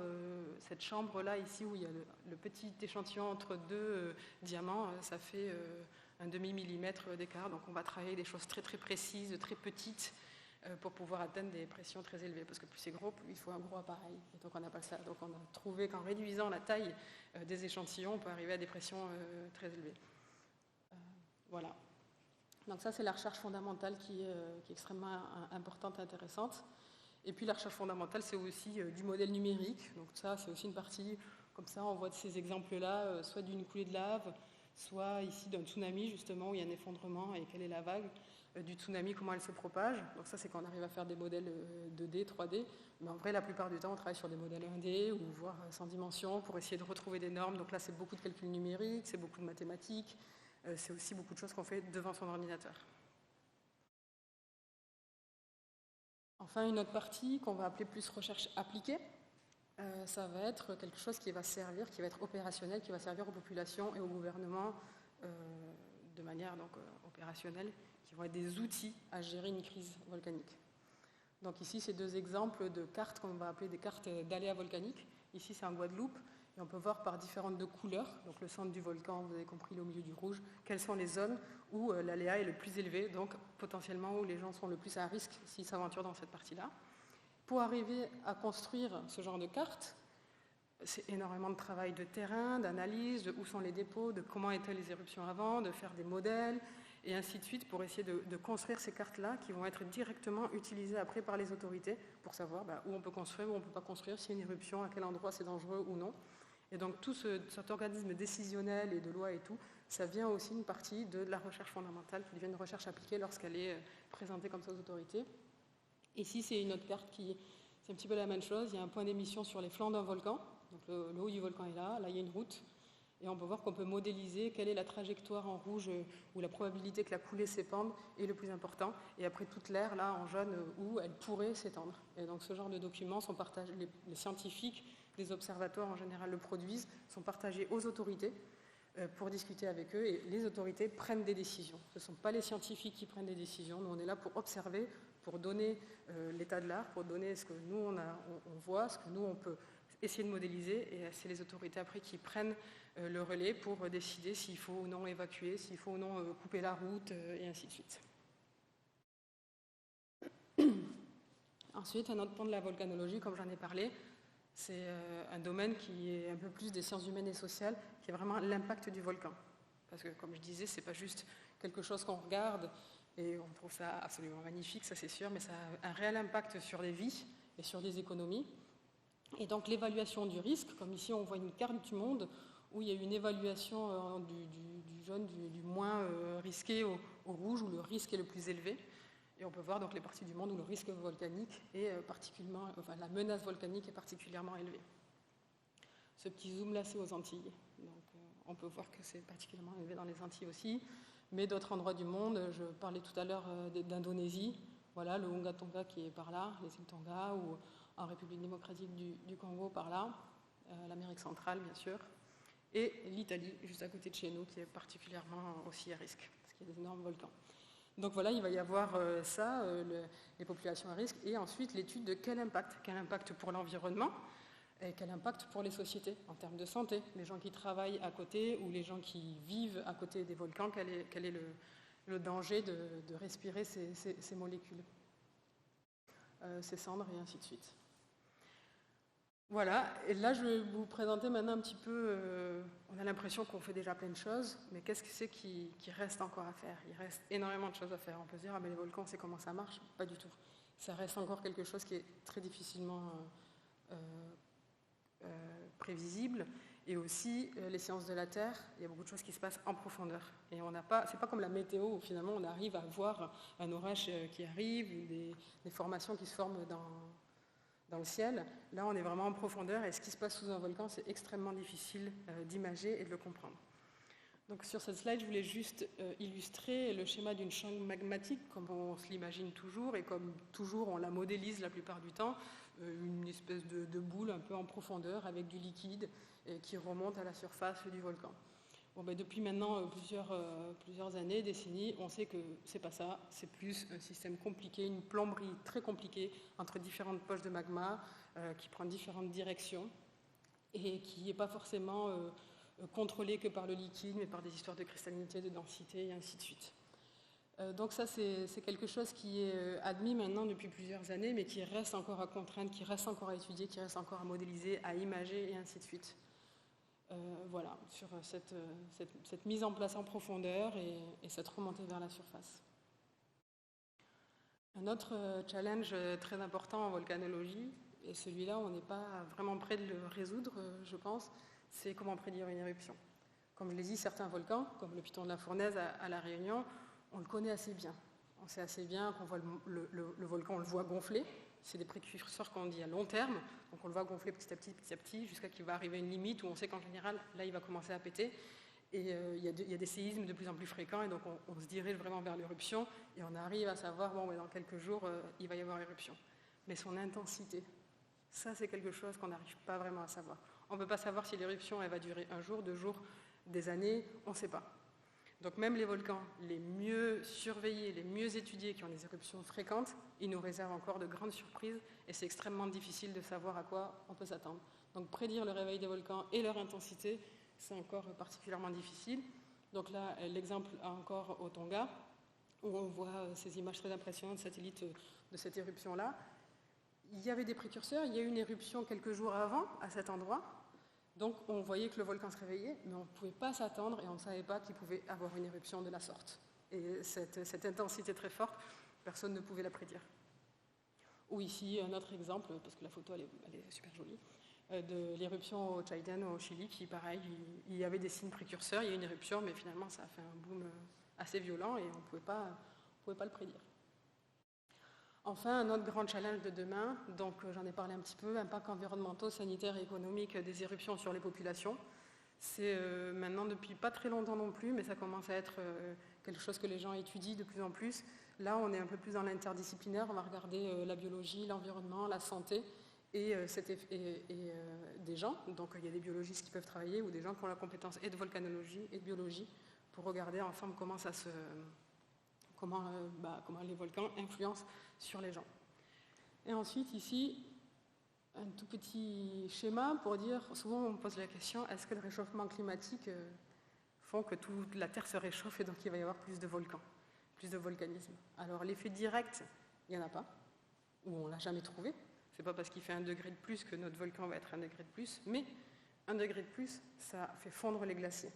[SPEAKER 1] cette chambre-là, ici, où il y a le petit échantillon entre deux diamants, ça fait un demi-millimètre d'écart. Donc on va travailler des choses très très précises, très petites, pour pouvoir atteindre des pressions très élevées. Parce que plus c'est gros, plus il faut un gros appareil. Et donc on appelle ça. Donc on a trouvé qu'en réduisant la taille des échantillons, on peut arriver à des pressions très élevées. Voilà. Donc ça, c'est la recherche fondamentale qui est extrêmement importante et intéressante. Et puis la recherche fondamentale, c'est aussi du modèle numérique. Donc ça, c'est aussi une partie Comme ça, on voit ces exemples-là, soit d'une coulée de lave, soit ici d'un tsunami, justement, où il y a un effondrement et quelle est la vague du tsunami, comment elle se propage. Donc ça, c'est quand on arrive à faire des modèles 2D, 3D. Mais en vrai, la plupart du temps, on travaille sur des modèles 1D ou voire sans dimension pour essayer de retrouver des normes. Donc là, c'est beaucoup de calculs numériques, c'est beaucoup de mathématiques, c'est aussi beaucoup de choses qu'on fait devant son ordinateur. Enfin, une autre partie qu'on va appeler plus recherche appliquée, ça va être quelque chose qui va servir, qui va être opérationnel, qui va servir aux populations et au gouvernement de manière donc, opérationnelle, qui vont être des outils à gérer une crise volcanique. Donc ici, c'est deux exemples de cartes qu'on va appeler des cartes d'aléas volcaniques. Ici, c'est en Guadeloupe, et on peut voir par différentes de couleurs, donc le centre du volcan, vous avez compris, au milieu du rouge, quelles sont les zones où l'aléa est le plus élevé, donc potentiellement où les gens sont le plus à risque s'ils s'aventurent dans cette partie-là. Pour arriver à construire ce genre de cartes, c'est énormément de travail de terrain, d'analyse, de où sont les dépôts, de comment étaient les éruptions avant, de faire des modèles, et ainsi de suite, pour essayer de construire ces cartes-là qui vont être directement utilisées après par les autorités pour savoir où on peut construire, où on ne peut pas construire, s'il y a une éruption, à quel endroit c'est dangereux ou non. Et donc tout cet organisme décisionnel et de loi et tout, ça vient aussi une partie de la recherche fondamentale qui devient une recherche appliquée lorsqu'elle est présentée comme ça aux autorités. Ici, c'est une autre carte qui... C'est un petit peu la même chose. Il y a un point d'émission sur les flancs d'un volcan. Donc le haut du volcan est là. Là, il y a une route. Et on peut voir qu'on peut modéliser quelle est la trajectoire en rouge où la probabilité que la coulée s'épande est le plus important. Et après toute l'air, là, en jaune, où elle pourrait s'étendre. Et donc ce genre de documents sont partagés. Les scientifiques, les observatoires en général le produisent, sont partagés aux autorités pour discuter avec eux. Et les autorités prennent des décisions. Ce ne sont pas les scientifiques qui prennent des décisions. Nous, on est là pour observer, pour donner l'état de l'art, pour donner ce que nous, on voit, ce que nous, on peut essayer de modéliser. Et c'est les autorités après qui prennent le relais pour décider s'il faut ou non évacuer, s'il faut ou non couper la route, et ainsi de suite. Ensuite, un autre pan de la volcanologie, comme j'en ai parlé, c'est un domaine qui est un peu plus des sciences humaines et sociales, qui est vraiment l'impact du volcan. Parce que, comme je disais, ce n'est pas juste quelque chose qu'on regarde et on trouve ça absolument magnifique, ça c'est sûr, mais ça a un réel impact sur les vies et sur les économies. Et donc l'évaluation du risque, comme ici on voit une carte du monde où il y a une évaluation du jaune, du moins risqué au rouge, où le risque est le plus élevé. Et on peut voir donc les parties du monde où le risque volcanique est particulièrement, enfin la menace volcanique est particulièrement élevée. Ce petit zoom là, c'est aux Antilles. Donc on peut voir que c'est particulièrement élevé dans les Antilles aussi. Mais d'autres endroits du monde, je parlais tout à l'heure d'Indonésie, voilà, le Onga Tonga qui est par là, les îles Tonga, ou en République démocratique du Congo par là, l'Amérique centrale bien sûr, et l'Italie juste à côté de chez nous qui est particulièrement aussi à risque, parce qu'il y a des énormes volcans. Donc voilà, il va y avoir les populations à risque, et ensuite l'étude de quel impact pour l'environnement, et quel impact pour les sociétés en termes de santé, les gens qui travaillent à côté ou les gens qui vivent à côté des volcans, quel est le danger de respirer ces molécules, ces cendres et ainsi de suite. Voilà, et là je vais vous présenter maintenant un petit peu, on a l'impression qu'on fait déjà plein de choses, mais qu'est-ce que c'est qui reste encore à faire? Il reste énormément de choses à faire. On peut se dire, ah mais les volcans, c'est comment ça marche? Pas du tout. Ça reste encore quelque chose qui est très difficilement prévisible, et aussi les sciences de la Terre, il y a beaucoup de choses qui se passent en profondeur. Et on n'a pas, c'est pas comme la météo où finalement on arrive à voir un orage qui arrive, ou des formations qui se forment dans le ciel. Là, on est vraiment en profondeur, et ce qui se passe sous un volcan, c'est extrêmement difficile d'imager et de le comprendre. Donc sur cette slide, je voulais juste illustrer le schéma d'une chambre magmatique, comme on se l'imagine toujours, et comme toujours, on la modélise la plupart du temps, une espèce de boule un peu en profondeur avec du liquide qui remonte à la surface du volcan. Bon, ben, depuis maintenant plusieurs années, décennies, on sait que c'est pas ça, c'est plus un système compliqué, une plomberie très compliquée entre différentes poches de magma qui prend différentes directions et qui n'est pas forcément contrôlée que par le liquide, mais par des histoires de cristallinité, de densité et ainsi de suite. Donc ça, c'est quelque chose qui est admis maintenant depuis plusieurs années, mais qui reste encore à contraindre, qui reste encore à étudier, qui reste encore à modéliser, à imager et ainsi de suite. Voilà, sur cette mise en place en profondeur et cette remontée vers la surface. Un autre challenge très important en volcanologie, et celui-là, on n'est pas vraiment près de le résoudre, je pense, c'est comment prédire une éruption. Comme je l'ai dit, certains volcans, comme le Piton de la Fournaise à La Réunion, on le connaît assez bien. On sait assez bien qu'on voit le volcan, on le voit gonfler. C'est des précurseurs qu'on dit à long terme. Donc on le voit gonfler petit à petit, jusqu'à qu'il va arriver à une limite où on sait qu'en général, là, il va commencer à péter. Et il y a des séismes de plus en plus fréquents, et donc on se dirige vraiment vers l'éruption, et on arrive à savoir, bon, dans quelques jours, il va y avoir éruption. Mais son intensité, ça, c'est quelque chose qu'on n'arrive pas vraiment à savoir. On ne peut pas savoir si l'éruption, elle va durer un jour, 2 jours, des années, on ne sait pas. Donc même les volcans les mieux surveillés, les mieux étudiés, qui ont des éruptions fréquentes, ils nous réservent encore de grandes surprises, et c'est extrêmement difficile de savoir à quoi on peut s'attendre. Donc prédire le réveil des volcans et leur intensité, c'est encore particulièrement difficile. Donc là, l'exemple encore au Tonga, où on voit ces images très impressionnantes de satellites de cette éruption-là. Il y avait des précurseurs, il y a eu une éruption quelques jours avant à cet endroit. Donc on voyait que le volcan se réveillait, mais on ne pouvait pas s'attendre et on ne savait pas qu'il pouvait avoir une éruption de la sorte. Et cette intensité très forte, personne ne pouvait la prédire. Ou ici, un autre exemple, parce que la photo elle est super jolie, de l'éruption au Chaiten, au Chili, qui, pareil, il y avait des signes précurseurs, il y a eu une éruption, mais finalement, ça a fait un boom assez violent et on ne pouvait pas le prédire. Enfin, un autre grand challenge de demain, donc j'en ai parlé un petit peu, impacts environnementaux, sanitaires et économiques des éruptions sur les populations. C'est maintenant depuis pas très longtemps non plus, mais ça commence à être quelque chose que les gens étudient de plus en plus. Là, on est un peu plus dans l'interdisciplinaire, on va regarder la biologie, l'environnement, la santé et des gens. Donc il y a des biologistes qui peuvent travailler ou des gens qui ont la compétence et de volcanologie et de biologie pour regarder ensemble comment les volcans influencent sur les gens. Et ensuite, ici, un tout petit schéma pour dire, souvent on me pose la question, est-ce que le réchauffement climatique font que toute la Terre se réchauffe et donc il va y avoir plus de volcans, plus de volcanisme? Alors l'effet direct, il n'y en a pas, ou on ne l'a jamais trouvé. C'est pas parce qu'il fait 1 degré de plus que notre volcan va être 1 degré de plus, mais 1 degré de plus, ça fait fondre les glaciers.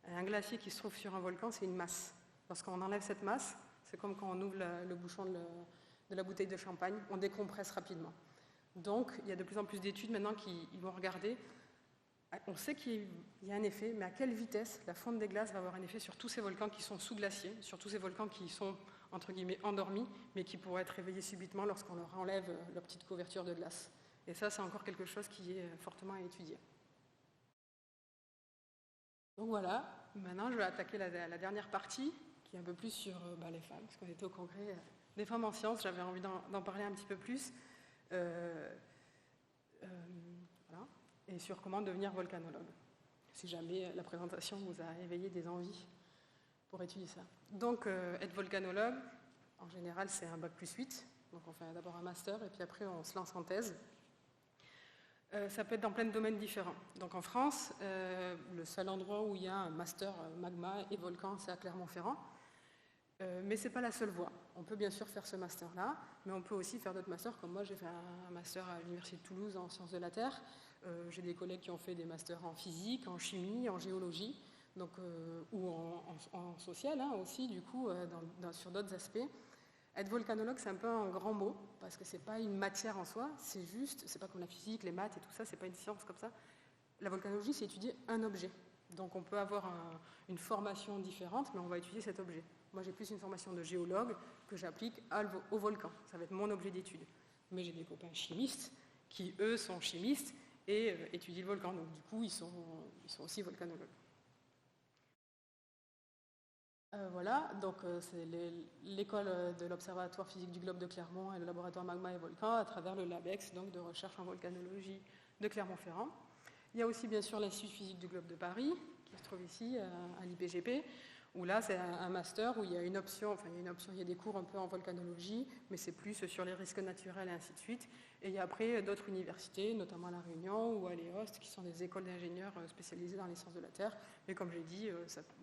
[SPEAKER 1] Un glacier qui se trouve sur un volcan, c'est une masse. Lorsqu'on enlève cette masse, c'est comme quand on ouvre le bouchon de la bouteille de champagne, on décompresse rapidement. Donc, il y a de plus en plus d'études maintenant qui vont regarder. On sait qu'il y a un effet, mais à quelle vitesse la fonte des glaces va avoir un effet sur tous ces volcans qui sont sous glaciers, sur tous ces volcans qui sont, entre guillemets, endormis, mais qui pourraient être réveillés subitement lorsqu'on leur enlève leur petite couverture de glace. Et ça, c'est encore quelque chose qui est fortement à étudier. Donc voilà, maintenant je vais attaquer la dernière partie, qui est un peu plus sur les femmes, parce qu'on était au congrès des femmes en sciences, j'avais envie d'en parler un petit peu plus, voilà, et sur comment devenir volcanologue, si jamais la présentation vous a éveillé des envies pour étudier ça. Donc être volcanologue, en général c'est un bac+8, donc on fait d'abord un master et puis après on se lance en thèse. Ça peut être dans plein de domaines différents. Donc en France, le seul endroit où il y a un master magma et volcan, c'est à Clermont-Ferrand. Mais ce n'est pas la seule voie. On peut bien sûr faire ce master-là, mais on peut aussi faire d'autres masters, comme moi j'ai fait un master à l'Université de Toulouse en sciences de la Terre. J'ai des collègues qui ont fait des masters en physique, en chimie, en géologie, donc, ou en social aussi, du coup, sur d'autres aspects. Être volcanologue, c'est un peu un grand mot, parce que ce n'est pas une matière en soi, c'est pas comme la physique, les maths et tout ça, c'est pas une science comme ça. La volcanologie, c'est étudier un objet. Donc on peut avoir une formation différente, mais on va étudier cet objet. Moi, j'ai plus une formation de géologue que j'applique au volcan. Ça va être mon objet d'étude. Mais j'ai des copains chimistes qui, eux, sont chimistes et étudient le volcan. Donc du coup, ils sont aussi volcanologues. Voilà, donc c'est l'école de l'Observatoire physique du globe de Clermont et le laboratoire Magma et Volcan à travers le LABEX, donc de recherche en volcanologie de Clermont-Ferrand. Il y a aussi bien sûr l'Institut physique du globe de Paris, qui se trouve ici à l'IPGP, où là c'est un master où il y a une option, il y a des cours un peu en volcanologie, mais c'est plus sur les risques naturels et ainsi de suite. Et il y a après d'autres universités, notamment à La Réunion ou à l'EOST, qui sont des écoles d'ingénieurs spécialisées dans les sciences de la Terre. Mais comme j'ai dit,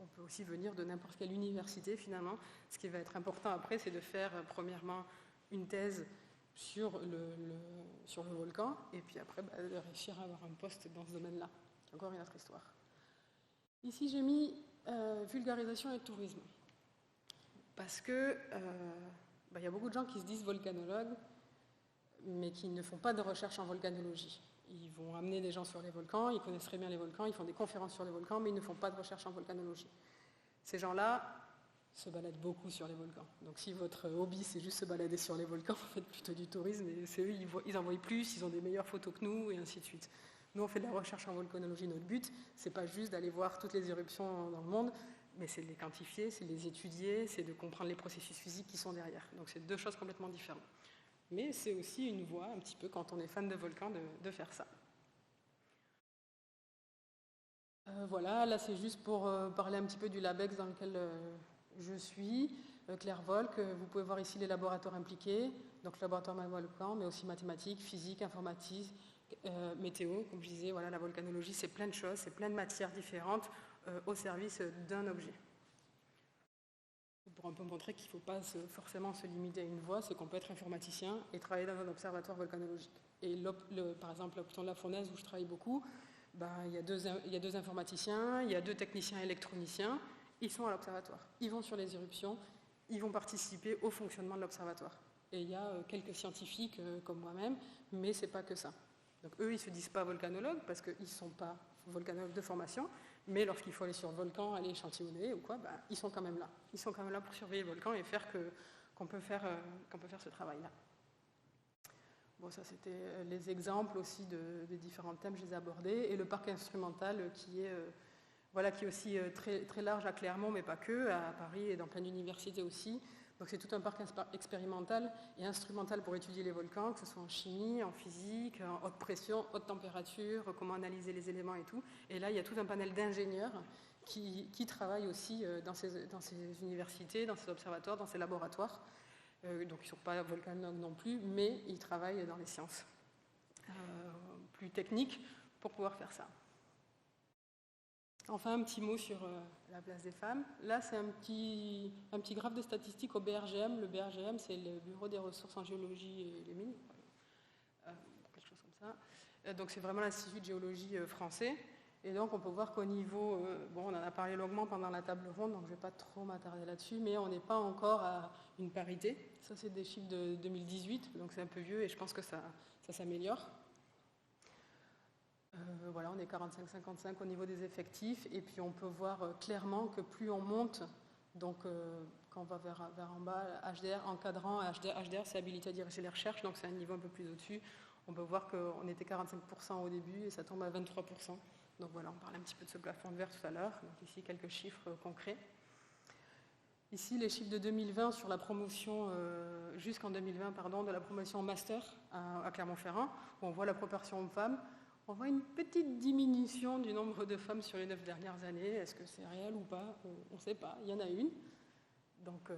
[SPEAKER 1] on peut aussi venir de n'importe quelle université finalement. Ce qui va être important après, c'est de faire premièrement une thèse sur le volcan, et puis après de réussir à avoir un poste dans ce domaine-là. C'est encore une autre histoire. Ici, j'ai mis vulgarisation et tourisme. Parce que y a beaucoup de gens qui se disent volcanologues, mais qui ne font pas de recherche en volcanologie. Ils vont amener des gens sur les volcans, ils connaissent très bien les volcans, ils font des conférences sur les volcans, mais ils ne font pas de recherche en volcanologie. Ces gens-là se baladent beaucoup sur les volcans. Donc si votre hobby c'est juste se balader sur les volcans, vous faites plutôt du tourisme, et c'est eux, ils en voient plus, ils ont des meilleures photos que nous, et ainsi de suite. Nous, on fait de la recherche en volcanologie. Notre but, c'est pas juste d'aller voir toutes les éruptions dans le monde, mais c'est de les quantifier, c'est de les étudier, c'est de comprendre les processus physiques qui sont derrière. Donc c'est deux choses complètement différentes. Mais c'est aussi une voie, un petit peu, quand on est fan de volcans, de faire ça. Voilà, là c'est juste pour parler un petit peu du LabEx dans lequel je suis, Clairvolc. Vous pouvez voir ici les laboratoires impliqués, donc le laboratoire volcan, mais aussi mathématiques, physique, informatique, météo. Comme je disais, voilà, la volcanologie, c'est plein de choses, c'est plein de matières différentes au service d'un objet. Pour un peu montrer qu'il ne faut pas forcément se limiter à une voie, c'est qu'on peut être informaticien et travailler dans un observatoire volcanologique. Et par exemple, l'hôpital de la Fournaise, où je travaille beaucoup, il y a deux informaticiens, il y a 2 techniciens électroniciens, ils sont à l'observatoire. Ils vont sur les éruptions, ils vont participer au fonctionnement de l'observatoire. Et il y a quelques scientifiques comme moi-même, mais ce n'est pas que ça. Donc eux, ils ne se disent pas volcanologues parce qu'ils ne sont pas volcanologues de formation, mais lorsqu'il faut aller sur le volcan, aller échantillonner ou quoi, ils sont quand même là. Ils sont quand même là pour surveiller le volcan et faire qu'on peut faire ce travail-là. Bon, ça c'était les exemples aussi des différents thèmes que je les ai abordés. Et le parc instrumental qui est aussi très, très large à Clermont, mais pas que, à Paris et dans plein d'universités aussi. Donc c'est tout un parc expérimental et instrumental pour étudier les volcans, que ce soit en chimie, en physique, en haute pression, haute température, comment analyser les éléments et tout. Et là, il y a tout un panel d'ingénieurs qui travaillent aussi dans ces universités, dans ces observatoires, dans ces laboratoires. Donc ils ne sont pas volcanologues non plus, mais ils travaillent dans les sciences plus techniques pour pouvoir faire ça. Enfin, un petit mot sur la place des femmes. Là, c'est un petit graphe de statistiques au BRGM. Le BRGM, c'est le Bureau des ressources en géologie et les mines, quelque chose comme ça. Donc c'est vraiment l'Institut de géologie français. Et donc on peut voir qu'au niveau, on en a parlé longuement pendant la table ronde, donc je ne vais pas trop m'attarder là-dessus, mais on n'est pas encore à une parité. Ça, c'est des chiffres de 2018, donc c'est un peu vieux et je pense que ça s'améliore. Voilà, on est 45-55 au niveau des effectifs, et puis on peut voir clairement que plus on monte, donc quand on va vers en bas, HDR encadrant, HDR c'est habilité à diriger les recherches, donc c'est un niveau un peu plus au-dessus. On peut voir qu'on était 45% au début et ça tombe à 23%. Donc voilà, on parlait un petit peu de ce plafond de verre tout à l'heure. Donc ici, quelques chiffres concrets. Ici, les chiffres de 2020 sur la promotion, jusqu'en 2020, de la promotion master à Clermont-Ferrand, où on voit la proportion hommes-femmes. On voit une petite diminution du nombre de femmes sur les 9 dernières années. Est-ce que c'est réel ou pas? On ne sait pas. Il y en a une. Donc,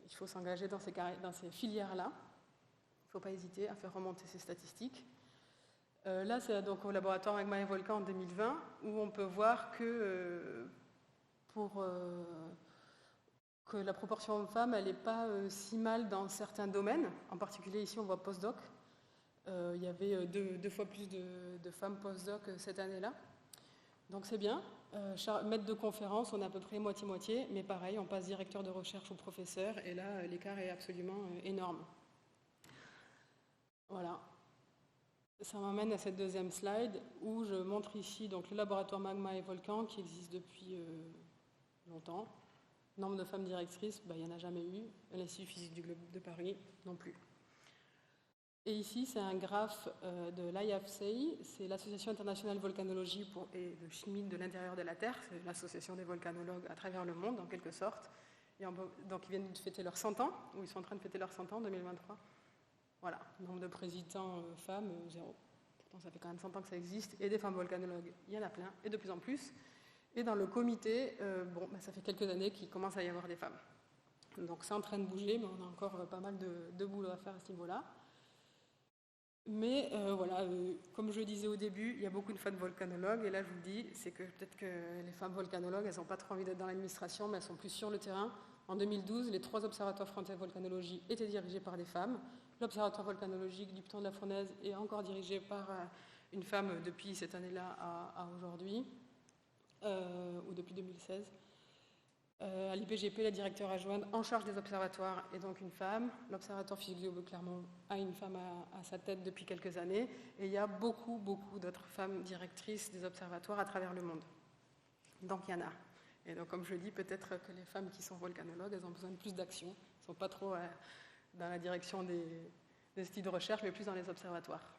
[SPEAKER 1] il faut s'engager dans ces filières-là. Il ne faut pas hésiter à faire remonter ces statistiques. Là, c'est donc au laboratoire Magma et Volcan en 2020, où on peut voir que la proportion homme-femme, elle n'est pas si mal dans certains domaines. En particulier, ici, on voit postdoc. Il y avait deux fois plus de femmes postdoc cette année-là. Donc c'est bien. Maître de conférence, on est à peu près moitié-moitié, mais pareil, on passe directeur de recherche ou professeur, et là, l'écart est absolument énorme. Voilà. Ça m'amène à cette deuxième slide, où je montre ici donc, le laboratoire Magma et Volcan, qui existe depuis longtemps. Nombre de femmes directrices, il n'y en a jamais eu. L'Institut physique du globe de Paris, non plus. Et ici, c'est un graphe de l'IAFCI, c'est l'Association internationale de volcanologie et de chimie de l'intérieur de la Terre, c'est l'association des volcanologues à travers le monde, en quelque sorte. Et donc, ils viennent de fêter leurs 100 ans, ou ils sont en train de fêter leurs 100 ans en 2023. Voilà, nombre de présidents femmes, 0. Pourtant, ça fait quand même 100 ans que ça existe. Et des femmes volcanologues, il y en a plein, et de plus en plus. Et dans le comité, ça fait quelques années qu'il commence à y avoir des femmes. Donc, c'est en train de bouger, mais on a encore pas mal de boulot à faire à ce niveau-là. Mais comme je le disais au début, il y a beaucoup de femmes volcanologues, et là je vous le dis, c'est que peut-être que les femmes volcanologues, elles n'ont pas trop envie d'être dans l'administration, mais elles sont plus sur le terrain. En 2012, les 3 observatoires français de volcanologie étaient dirigés par des femmes. L'observatoire volcanologique du Piton de la Fournaise est encore dirigé par une femme depuis cette année-là à aujourd'hui, ou depuis 2016. À l'IPGP, la directeure adjointe en charge des observatoires est donc une femme. L'Observatoire physique de Clermont a une femme à sa tête depuis quelques années. Et il y a beaucoup, beaucoup d'autres femmes directrices des observatoires à travers le monde. Donc il y en a. Et donc comme je dis, peut-être que les femmes qui sont volcanologues, elles ont besoin de plus d'action. Elles ne sont pas trop dans la direction des instituts de recherche, mais plus dans les observatoires.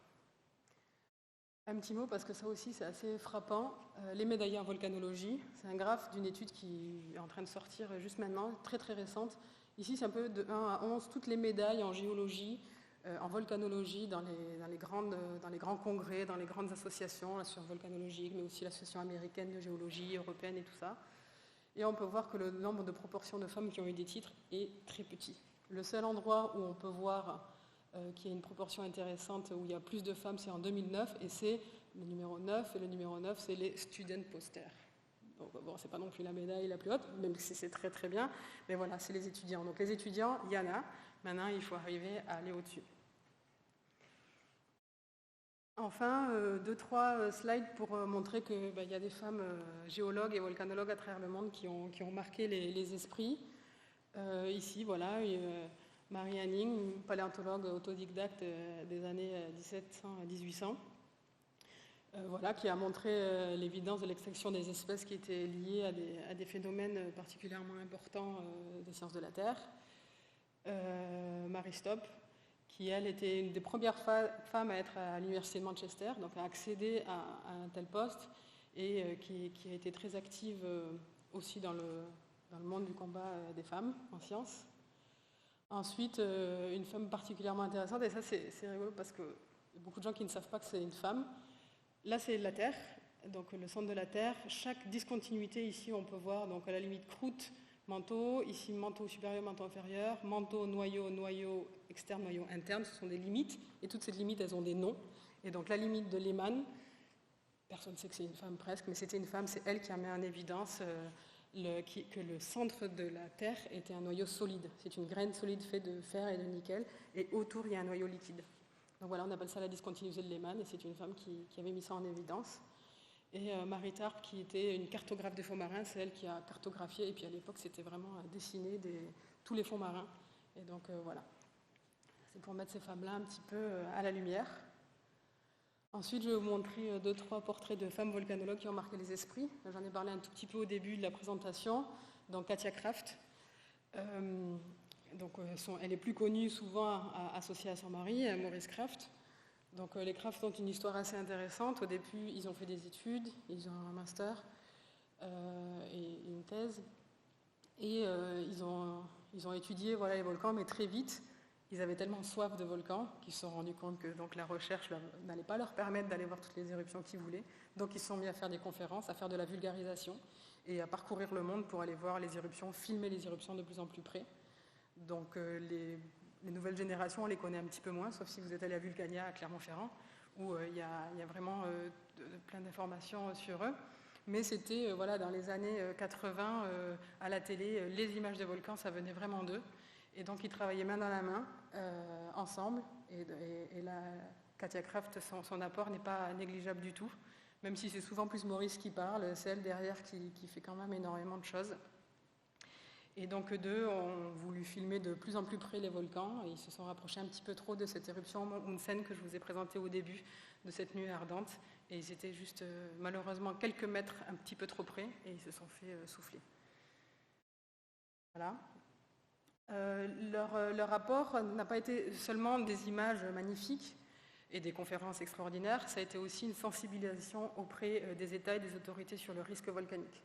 [SPEAKER 1] Un petit mot, parce que ça aussi c'est assez frappant, les médaillés en volcanologie, c'est un graphe d'une étude qui est en train de sortir juste maintenant, très très récente. Ici c'est un peu de 1 à 11, toutes les médailles en géologie, en volcanologie, dans les grands congrès, dans les grandes associations, l'association volcanologique, mais aussi l'association américaine de géologie, européenne et tout ça. Et on peut voir que le nombre de proportions de femmes qui ont eu des titres est très petit. Le seul endroit où on peut voir qui a une proportion intéressante, où il y a plus de femmes, c'est en 2009, et c'est le numéro 9, et le numéro 9, c'est les student posters. Donc bon, c'est pas non plus la médaille la plus haute, même si c'est très très bien, mais voilà, c'est les étudiants. Donc les étudiants, il y en a, maintenant il faut arriver à aller au-dessus. Enfin, 2-3 slides pour montrer qu'il y a des femmes géologues et volcanologues à travers le monde qui ont marqué les esprits. Ici, voilà, Marie Hanning, paléontologue autodidacte des années 1700 à 1800, voilà, qui a montré l'évidence de l'extinction des espèces qui étaient liées à des phénomènes particulièrement importants des sciences de la Terre. Marie Stopp, qui elle était une des premières femmes à être à l'université de Manchester, donc à accéder à un tel poste, et qui a été très active aussi dans le monde du combat des femmes en sciences. Ensuite, une femme particulièrement intéressante, et ça c'est rigolo parce qu'il y a beaucoup de gens qui ne savent pas que c'est une femme. Là c'est la Terre, donc le centre de la Terre. Chaque discontinuité ici on peut voir, donc à la limite croûte, manteau, ici manteau supérieur, manteau inférieur, manteau, noyau, noyau externe, noyau interne, ce sont des limites, et toutes ces limites elles ont des noms. Et donc la limite de Lehmann, personne ne sait que c'est une femme presque, mais c'était une femme, c'est elle qui a mis en évidence que le centre de la Terre était un noyau solide. C'est une graine solide faite de fer et de nickel, et autour il y a un noyau liquide. Donc voilà, on appelle ça la discontinuité de Lehmann, et c'est une femme qui avait mis ça en évidence. Et Marie Tarp, qui était une cartographe des fonds marins, c'est elle qui a cartographié, et puis à l'époque c'était vraiment à dessiner tous les fonds marins. Et donc voilà, c'est pour mettre ces femmes-là un petit peu à la lumière. Ensuite, je vais vous montrer 2-3 portraits de femmes volcanologues qui ont marqué les esprits. J'en ai parlé un tout petit peu au début de la présentation. Donc Katia Kraft, elle est plus connue souvent associée à son mari, Maurice Kraft. Donc les Kraft ont une histoire assez intéressante. Au début, ils ont fait des études, ils ont un master et une thèse. Et ils ont étudié les volcans, mais très vite, ils avaient tellement soif de volcans qu'ils se sont rendus compte que donc, la recherche n'allait pas leur permettre d'aller voir toutes les éruptions qu'ils voulaient. Donc ils se sont mis à faire des conférences, à faire de la vulgarisation et à parcourir le monde pour aller voir les éruptions, filmer les éruptions de plus en plus près. Donc les nouvelles générations, on les connaît un petit peu moins, sauf si vous êtes allé à Vulcania, à Clermont-Ferrand, où il y a vraiment plein d'informations sur eux. Mais c'était dans les années 80, à la télé, les images des volcans, ça venait vraiment d'eux. Et donc ils travaillaient main dans la main, ensemble. Et là, Katia Kraft, son apport n'est pas négligeable du tout. Même si c'est souvent plus Maurice qui parle, c'est elle derrière qui fait quand même énormément de choses. Et donc eux deux ont voulu filmer de plus en plus près les volcans. Et ils se sont rapprochés un petit peu trop de cette éruption Munsen que je vous ai présentée au début de cette nuit ardente. Et ils étaient juste, malheureusement, quelques mètres un petit peu trop près. Et ils se sont fait souffler. Voilà. Leur rapport n'a pas été seulement des images magnifiques et des conférences extraordinaires, ça a été aussi une sensibilisation auprès des États et des autorités sur le risque volcanique.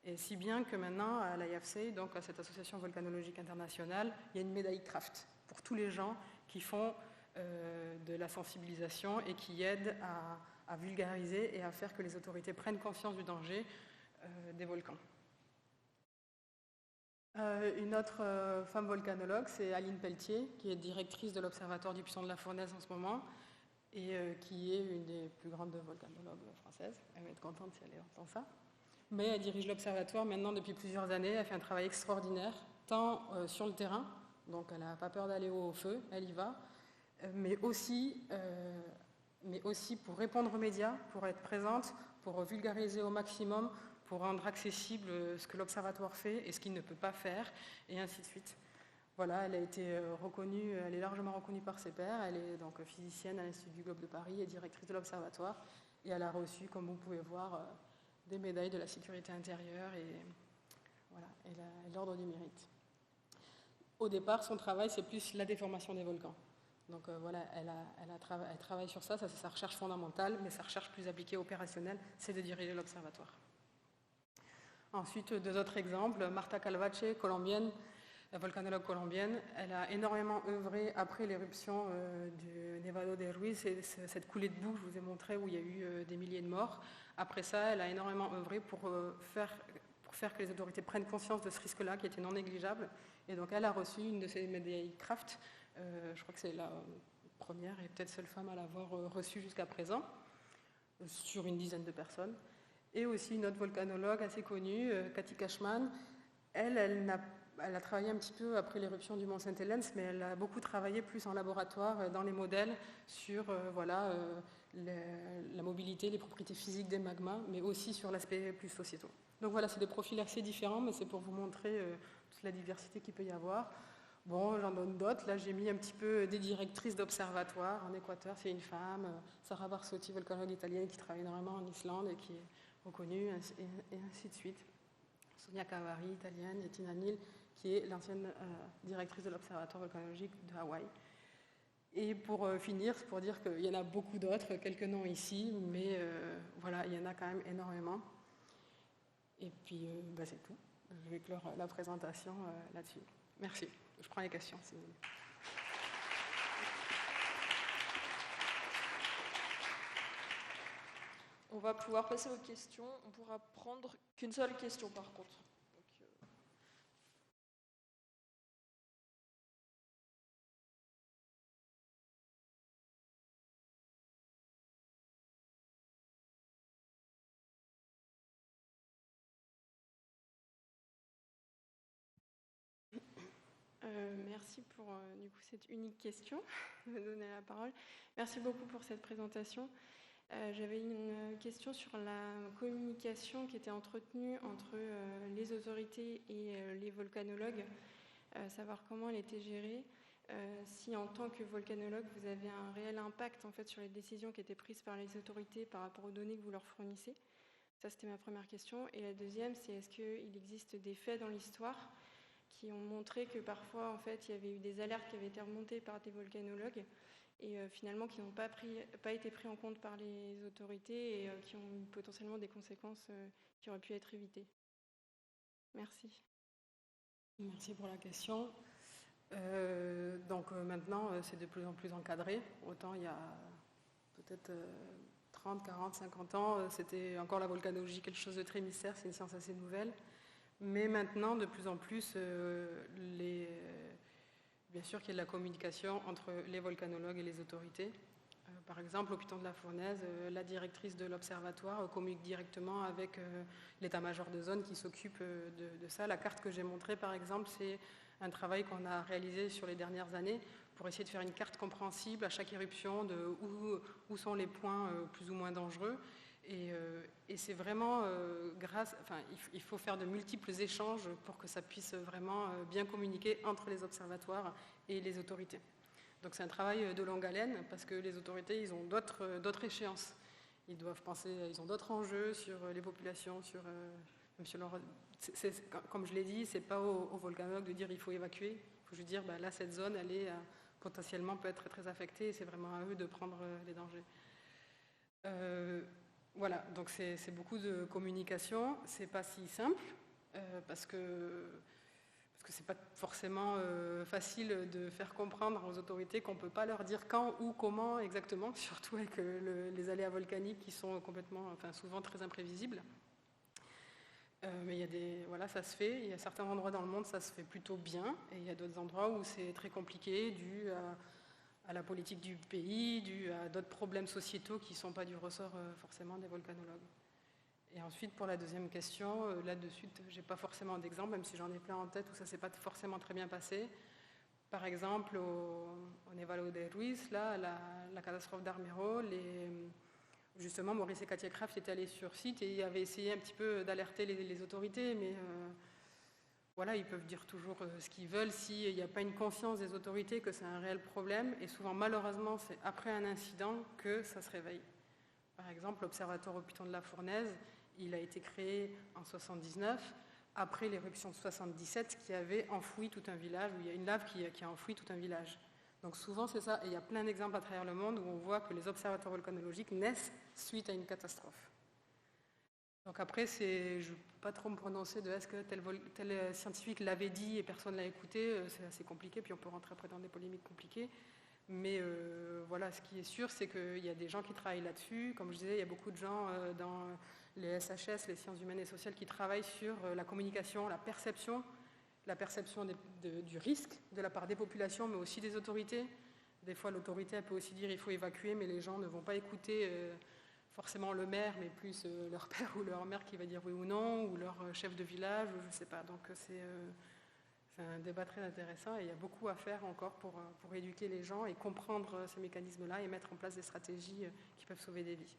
[SPEAKER 1] Et si bien que maintenant, à l'IAFC, donc à cette association volcanologique internationale, il y a une médaille Kraft pour tous les gens qui font de la sensibilisation et qui aident à vulgariser et à faire que les autorités prennent conscience du danger des volcans. Une autre femme volcanologue, c'est Aline Pelletier, qui est directrice de l'Observatoire du Puissant de la Fournaise en ce moment, et qui est une des plus grandes volcanologues françaises. Elle va être contente si elle entend ça. Mais elle dirige l'Observatoire maintenant depuis plusieurs années. Elle fait un travail extraordinaire, tant sur le terrain, donc elle n'a pas peur d'aller au feu, elle y va, mais aussi pour répondre aux médias, pour être présente, pour vulgariser au maximum, pour rendre accessible ce que l'Observatoire fait et ce qu'il ne peut pas faire, et ainsi de suite. Voilà, elle a été reconnue, elle est largement reconnue par ses pairs. Elle est donc physicienne à l'Institut du Globe de Paris et directrice de l'Observatoire. Et elle a reçu, comme vous pouvez voir, des médailles de la sécurité intérieure et voilà, l'ordre du mérite. Au départ, son travail, c'est plus la déformation des volcans. Donc voilà, elle travaille sur ça, c'est sa recherche fondamentale, mais sa recherche plus appliquée opérationnelle, c'est de diriger l'Observatoire. Ensuite, deux autres exemples. Marta Calvache, colombienne, la volcanologue colombienne, elle a énormément œuvré après l'éruption du Nevado de Ruiz, et cette coulée de boue que je vous ai montré où il y a eu des milliers de morts. Après ça, elle a énormément œuvré pour faire que les autorités prennent conscience de ce risque-là, qui était non négligeable. Et donc elle a reçu une de ces médailles Kraft. Je crois que c'est la première et peut-être seule femme à l'avoir reçue jusqu'à présent, sur une dizaine de personnes. Et aussi une autre volcanologue assez connue, Cathy Cashman. Elle a travaillé un petit peu après l'éruption du Mont Saint-Hélène, mais elle a beaucoup travaillé plus en laboratoire, dans les modèles, sur la mobilité, les propriétés physiques des magmas, mais aussi sur l'aspect plus sociétal. Donc voilà, c'est des profils assez différents, mais c'est pour vous montrer toute la diversité qu'il peut y avoir. Bon, j'en donne d'autres. Là, j'ai mis un petit peu des directrices d'observatoires. En Équateur, c'est une femme, Sara Barsotti, volcanologue italienne, qui travaille énormément en Islande et qui est reconnue, et ainsi de suite. Sonia Cavari, italienne, et Tina Neal, qui est l'ancienne directrice de l'Observatoire volcanologique de Hawaï. Et pour finir, c'est pour dire qu'il y en a beaucoup d'autres, quelques noms ici, mais voilà, il y en a quand même énormément. Et puis, c'est tout. Je vais clore la présentation là-dessus. Merci. Je prends les questions, si vous voulez.
[SPEAKER 2] On va pouvoir passer aux questions. On pourra prendre qu'une seule question, par contre.
[SPEAKER 3] Merci pour du coup, cette unique question, de me donner la parole. Merci beaucoup pour cette présentation. J'avais une question sur la communication qui était entretenue entre les autorités et les volcanologues, savoir comment elle était gérée, si en tant que volcanologue vous avez un réel impact en fait, sur les décisions qui étaient prises par les autorités par rapport aux données que vous leur fournissez. Ça, c'était ma première question. Et la deuxième, c'est est-ce qu'il existe des faits dans l'histoire qui ont montré que parfois, en fait, il y avait eu des alertes qui avaient été remontées par des volcanologues et finalement qui n'ont pas été pris en compte par les autorités et qui ont eu potentiellement des conséquences qui auraient pu être évitées. Merci.
[SPEAKER 1] Merci pour la question. Donc maintenant, c'est de plus en plus encadré. Autant il y a peut-être 30, 40, 50 ans, c'était encore la volcanologie, quelque chose de très mystère, c'est une science assez nouvelle. Mais maintenant, de plus en plus, bien sûr qu'il y a de la communication entre les volcanologues et les autorités. Par exemple, au Piton de la Fournaise, la directrice de l'observatoire communique directement avec l'état-major de zone qui s'occupe de ça. La carte que j'ai montrée, par exemple, c'est un travail qu'on a réalisé sur les dernières années pour essayer de faire une carte compréhensible à chaque éruption de où sont les points plus ou moins dangereux. Et c'est vraiment il faut faire de multiples échanges pour que ça puisse vraiment bien communiquer entre les observatoires et les autorités. Donc c'est un travail de longue haleine parce que les autorités, ils ont d'autres échéances. Ils doivent penser, ils ont d'autres enjeux sur les populations, comme je l'ai dit, c'est pas aux volcanologues de dire il faut évacuer. Il faut juste dire là cette zone, elle est potentiellement peut être très affectée et c'est vraiment à eux de prendre les dangers. Voilà, donc c'est beaucoup de communication. C'est pas si simple parce que c'est pas forcément facile de faire comprendre aux autorités qu'on peut pas leur dire quand, où, comment exactement, surtout avec les aléas volcaniques qui sont souvent très imprévisibles. Mais ça se fait. Il y a certains endroits dans le monde, ça se fait plutôt bien, et il y a d'autres endroits où c'est très compliqué, dû à la politique du pays, dû à d'autres problèmes sociétaux qui ne sont pas du ressort forcément des volcanologues. Et ensuite, pour la deuxième question, là-dessus, je n'ai pas forcément d'exemple, même si j'en ai plein en tête où ça ne s'est pas forcément très bien passé. Par exemple, au Nevado de Ruiz, là, la catastrophe d'Armero, Justement, Maurice et Katia Kraft étaient allés sur site et avaient essayé un petit peu d'alerter les autorités, mais voilà, ils peuvent dire toujours ce qu'ils veulent. S'il n'y a pas une conscience des autorités que c'est un réel problème, et souvent, malheureusement, c'est après un incident que ça se réveille. Par exemple, l'Observatoire au Piton de la Fournaise, il a été créé en 79, après l'éruption de 77, qui avait enfoui tout un village, où il y a une lave qui a enfoui tout un village. Donc souvent, c'est ça. Et il y a plein d'exemples à travers le monde où on voit que les observatoires volcanologiques naissent suite à une catastrophe. Donc après, je ne vais pas trop me prononcer de est-ce que tel scientifique l'avait dit et personne ne l'a écouté, c'est assez compliqué, puis on peut rentrer après dans des polémiques compliquées. Mais voilà, ce qui est sûr, c'est qu'il y a des gens qui travaillent là-dessus. Comme je disais, il y a beaucoup de gens dans les SHS, les sciences humaines et sociales, qui travaillent sur la communication, la perception du risque de la part des populations, mais aussi des autorités. Des fois, l'autorité elle peut aussi dire il faut évacuer, mais les gens ne vont pas écouter forcément le maire, mais plus leur père ou leur mère qui va dire oui ou non, ou leur chef de village, ou je ne sais pas. Donc c'est un débat très intéressant et il y a beaucoup à faire encore pour éduquer les gens et comprendre ces mécanismes-là et mettre en place des stratégies qui peuvent sauver des vies.